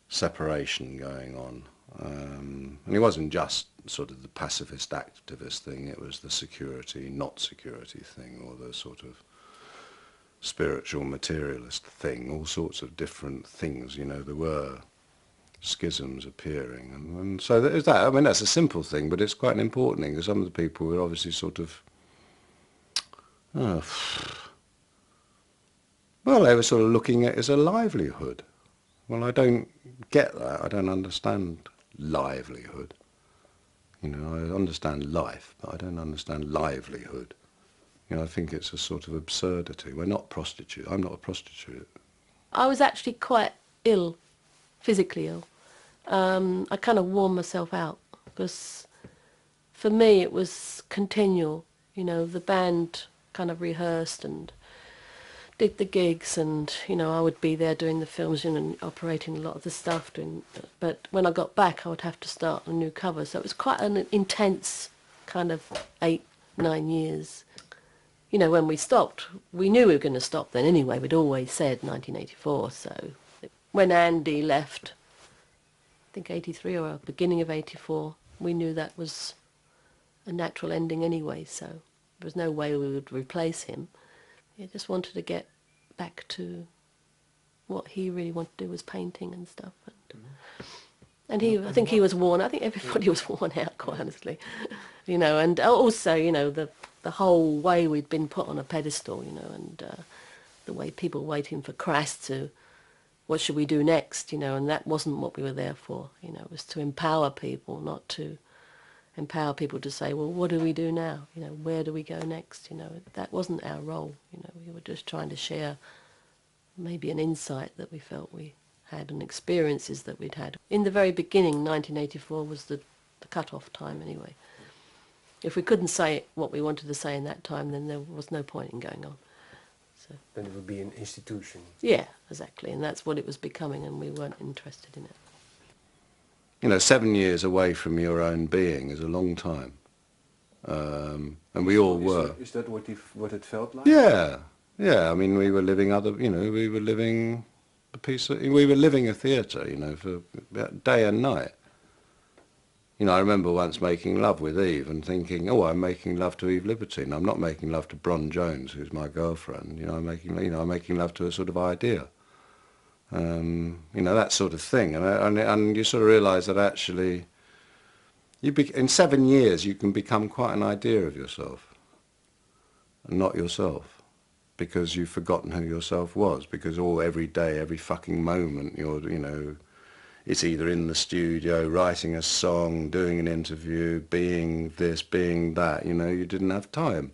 C: separation going on. And it wasn't just sort of the pacifist activist thing, it was the security, not security thing, or the sort of spiritual materialist thing, all sorts of different things, you know, there were schisms appearing. And so there's that. I mean, that's a simple thing, but it's quite an important thing, because some of the people were obviously sort of, well, they were sort of looking at it as a livelihood. Well, I don't get that. I don't understand livelihood. You know, I understand life, but I don't understand livelihood. You know, I think it's a sort of absurdity. We're not prostitutes. I'm not a prostitute.
J: I was actually quite ill, physically ill. I kind of wore myself out, because for me it was continual. You know, the band kind of rehearsed and did the gigs, and you know, I would be there doing the films, you know, operating a lot of the stuff, but when I got back I would have to start a new cover, so it was quite an intense kind of 8-9 years. You know, when we stopped, we knew we were going to stop then anyway. We'd always said 1984, so when Andy left, I think 83 or beginning of 84, we knew that was a natural ending anyway, so there was no way we would replace him. He just wanted to get back to what he really wanted to do, was painting and stuff. And I think he was worn. I think everybody was worn out, quite honestly. You know, and also, you know, the whole way we'd been put on a pedestal, you know, and the way people were waiting for Crass to, what should we do next, you know, and that wasn't what we were there for. You know, it was to empower people, not to empower people to say, well, what do we do now? You know, where do we go next? You know, that wasn't our role. You know, we were just trying to share maybe an insight that we felt we had and experiences that we'd had. In the very beginning, 1984 was the cut-off time anyway. If we couldn't say what we wanted to say in that time, then there was no point in going on. So
H: then it would be an institution.
J: Yeah, exactly, and that's what it was becoming, and we weren't interested in it.
C: You know, 7 years away from your own being is a long time, and we all were.
H: Is that what it felt like?
C: Yeah, yeah. I mean, we were living we were living we were living a theatre, you know, for day and night. You know, I remember once making love with Eve and thinking, oh, I'm making love to Eve Libertine. I'm not making love to Bron Jones, who's my girlfriend. You know, I'm making love to a sort of idea. You know, that sort of thing. And you sort of realise that actually, in 7 years, you can become quite an idea of yourself, and not yourself, because you've forgotten who yourself was. Because every day, every fucking moment, you know, it's either in the studio, writing a song, doing an interview, being this, being that. You know, you didn't have time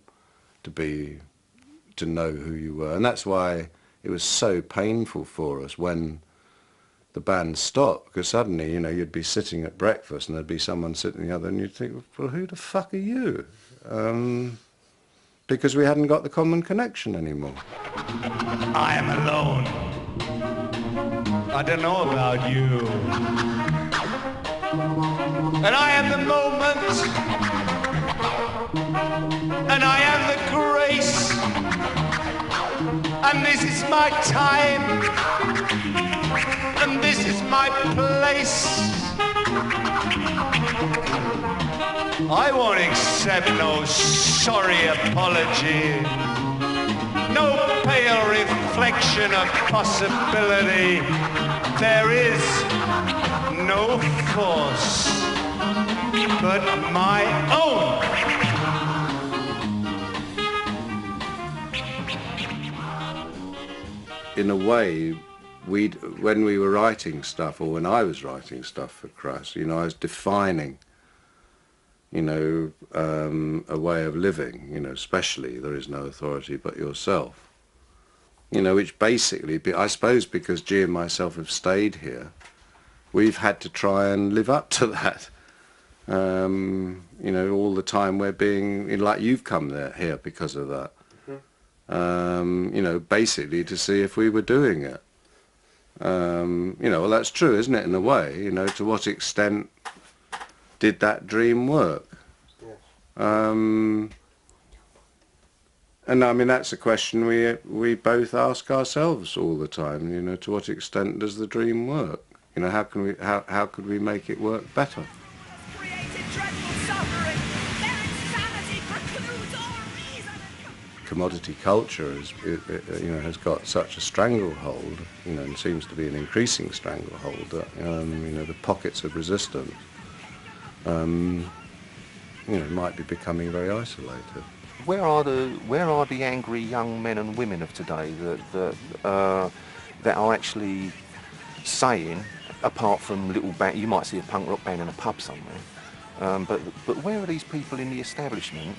C: to to know who you were. And that's why it was so painful for us when the band stopped, because suddenly, you know, you'd be sitting at breakfast and there'd be someone sitting the other and you'd think, well, who the fuck are you? Because we hadn't got the common connection anymore.
F: I am alone. I don't know about you. And I am the moment. And I am the grace. And this is my time. And this is my place. I won't accept no sorry apology, no pale reflection of possibility. There is no force but my own.
C: In a way, when we were writing stuff, or when I was writing stuff for Crass, you know, I was defining, you know, a way of living, you know, especially there is no authority but yourself. You know, which basically, I suppose because G and myself have stayed here, we've had to try and live up to that. You know, all the time we're being, like you've come here because of that. You know, basically to see if we were doing it. You know, well, that's true, isn't it, in a way? You know, to what extent did that dream work? And I mean, that's a question we both ask ourselves all the time. You know, to what extent does the dream work? You know, how could we make it work better? Commodity culture is, you know, has got such a stranglehold, you know, and seems to be an increasing stranglehold that, you know, the pockets of resistance, you know, might be becoming very isolated.
B: Where are the angry young men and women of today that are actually saying, apart from little band, you might see a punk rock band in a pub somewhere, but where are these people in the establishment?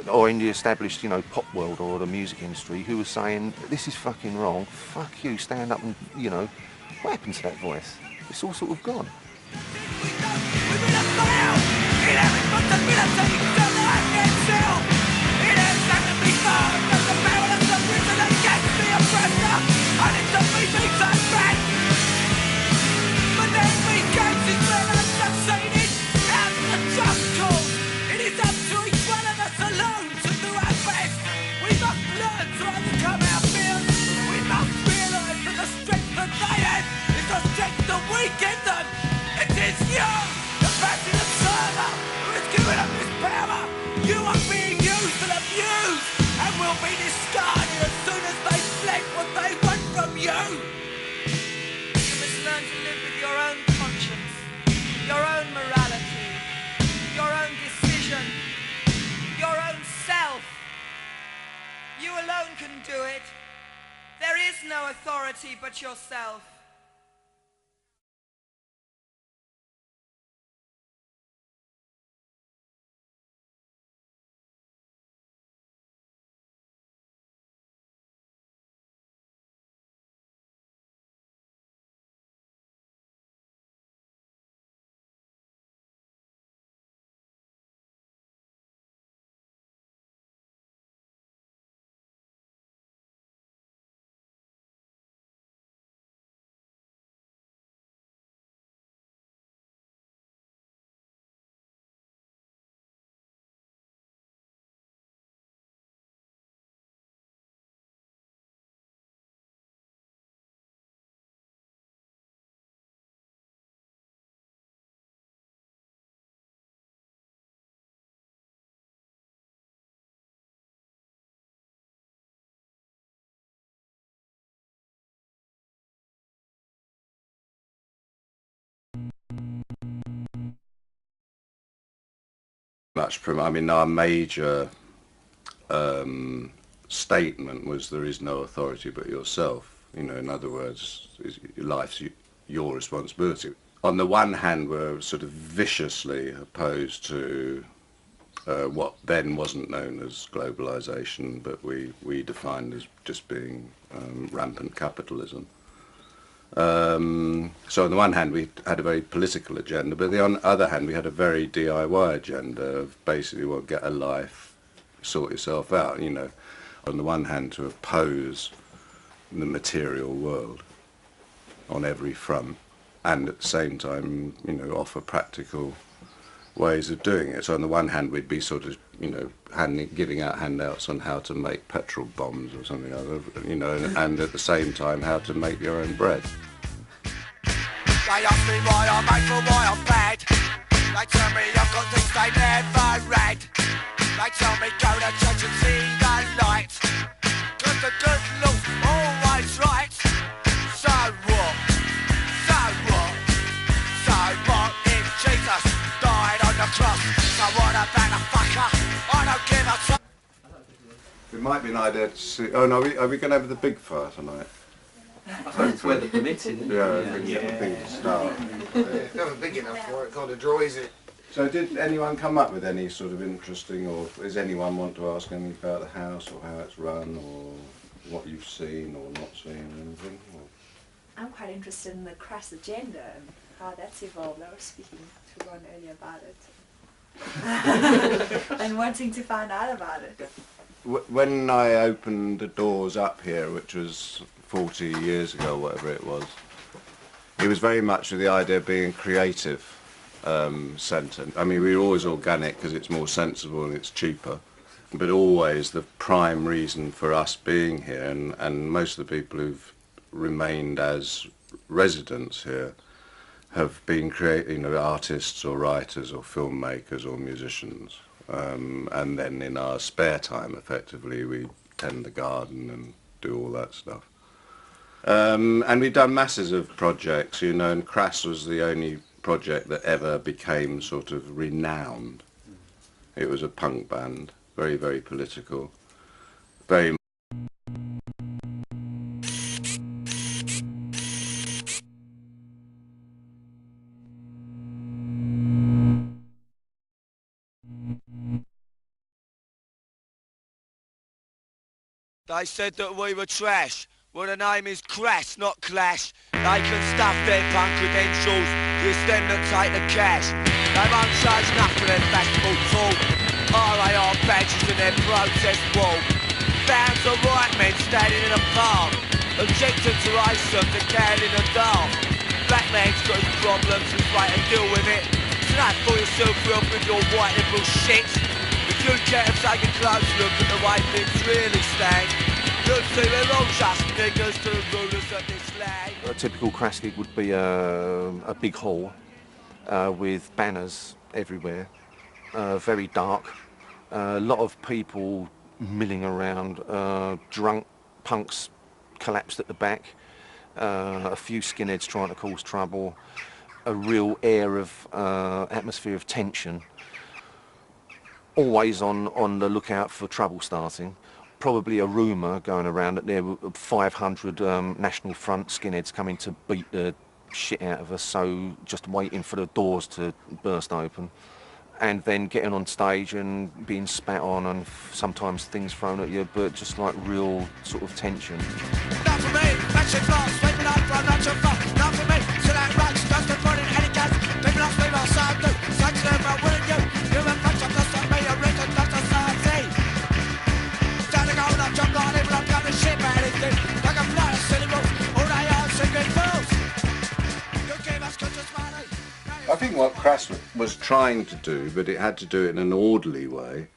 B: Or in the established, you know, pop world or the music industry who was saying, this is fucking wrong, fuck you, stand up and, you know, what happened to that voice? It's all sort of gone.
I: Do it. There is no authority but yourself.
C: I mean, our major statement was there is no authority but yourself. You know, in other words, life's your responsibility. On the one hand, we're sort of viciously opposed to what then wasn't known as globalisation, but we defined as just being rampant capitalism. So on the one hand we had a very political agenda, but on the other hand we had a very DIY agenda of basically, well, get a life, sort yourself out, you know. On the one hand to oppose the material world on every front, and at the same time, you know, offer practical ways of doing it. So on the one hand we'd be sort of, you know, giving out handouts on how to make petrol bombs or something like that, you know, and at the same time how to make your own bread.
A: They ask me why I'm made for why I'm bad. They tell me I've got things they never read. They tell me go to church and see the light. Cause the good Lord's always right. So what? So what? So what if Jesus died on the cross? So what about the fucker? I don't give a fuck.
C: It might be an idea to see. Oh no, are we going to have the big fire tonight?
N: That's weather permitting.
C: Yeah, I think to start.
F: It wasn't big enough for it, kind of dries it.
C: So did anyone come up with any sort of interesting, or does anyone want to ask anything about the house or how it's run or what you've seen or not seen or anything? Or?
G: I'm quite interested in the Crass agenda and how that's evolved. I was speaking to Ron earlier about it. And wanting to find out about it.
C: When I opened the doors up here, which was 40 years ago, whatever it was very much with the idea of being creative centre. I mean, we were always organic because it's more sensible and it's cheaper, but always the prime reason for us being here, and most of the people who've remained as residents here have been artists or writers or filmmakers or musicians. And then in our spare time, effectively, we tend the garden and do all that stuff. And we've done masses of projects, you know, and Crass was the only project that ever became sort of renowned. It was a punk band, very, very political, very...
A: They said that we were trash. Well, the name is Crass, not Clash. They can stuff their punk credentials, it's them that take the cash. They won't charge nothing for their festival talk. RAR badges and their protest wall. Thousands of white men standing in a park, objecting to racism, decaying in the dark. Black man's got his problems, he's right to deal with it. So don't fool yourself up with your white liberal shit. If you care to take a close look at the way things really stand, you'll see we're all just niggers to the rulers of this land.
B: A typical Crass gig would be a big hall with banners everywhere, very dark, a lot of people milling around, drunk punks collapsed at the back, a few skinheads trying to cause trouble, a real air of atmosphere of tension. Always on the lookout for trouble starting. Probably a rumour going around that there were 500 National Front skinheads coming to beat the shit out of us, so just waiting for the doors to burst open. And then getting on stage and being spat on and sometimes things thrown at you, but just like real sort of tension.
A: Not for me, matching fast, sweeping up from not your fault. Not for me, sit out right, just a running any gas. People ask me what I do, such as if I wouldn't you. Human function, just like me, a reason, just a society. Standing on up, jump on it, but I'm coming shit for anything. Like a fly, silly moves, all they are singing fools. You give us good money.
C: I think what Crass was trying to do, but it had to do it in an orderly way,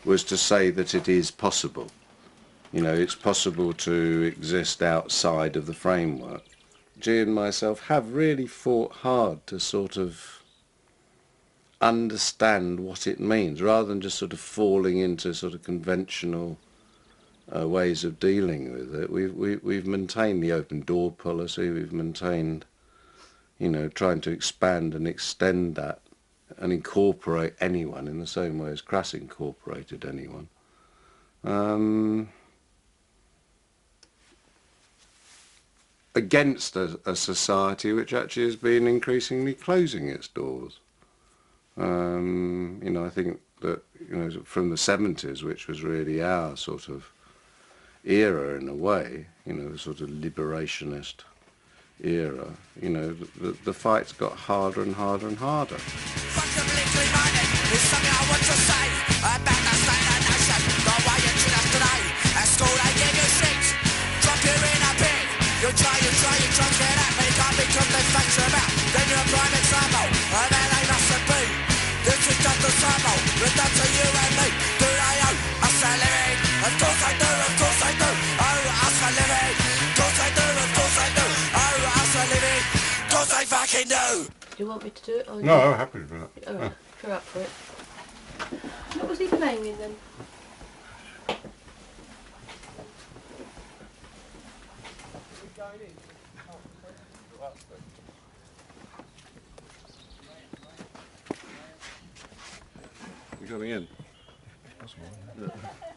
C: was to say that it is possible. You know, it's possible to exist outside of the framework. G and myself have really fought hard to sort of understand what it means, rather than just sort of falling into sort of conventional ways of dealing with it. We've maintained the open door policy, we've maintained, you know, trying to expand and extend that and incorporate anyone in the same way as Crass incorporated anyone. Against a society which actually has been increasingly closing its doors. You know, I think that, you know, from the 70s, which was really our sort of era in a way, you know, the sort of liberationist era, you know, the fights got harder and harder and harder.
P: There's something I want to say about the state of the nation. The way you treat us today. At school they give you shit. Drop you in a bin. You try to get at me. Can't be took the facts about. Then you're a prime example. And then they mustn't be. This is just a sample. But that's to you and me. Do they owe us a living? Of course they do, of course they do. Oh, us a living. Of course they do, of course they do. Oh, us a living. Of course they fucking do.
J: Do you want me to do it? Or
L: No, I'm happy with that.
J: All right. You're up for it. What was he playing in then?
L: You coming in?
B: That's all right.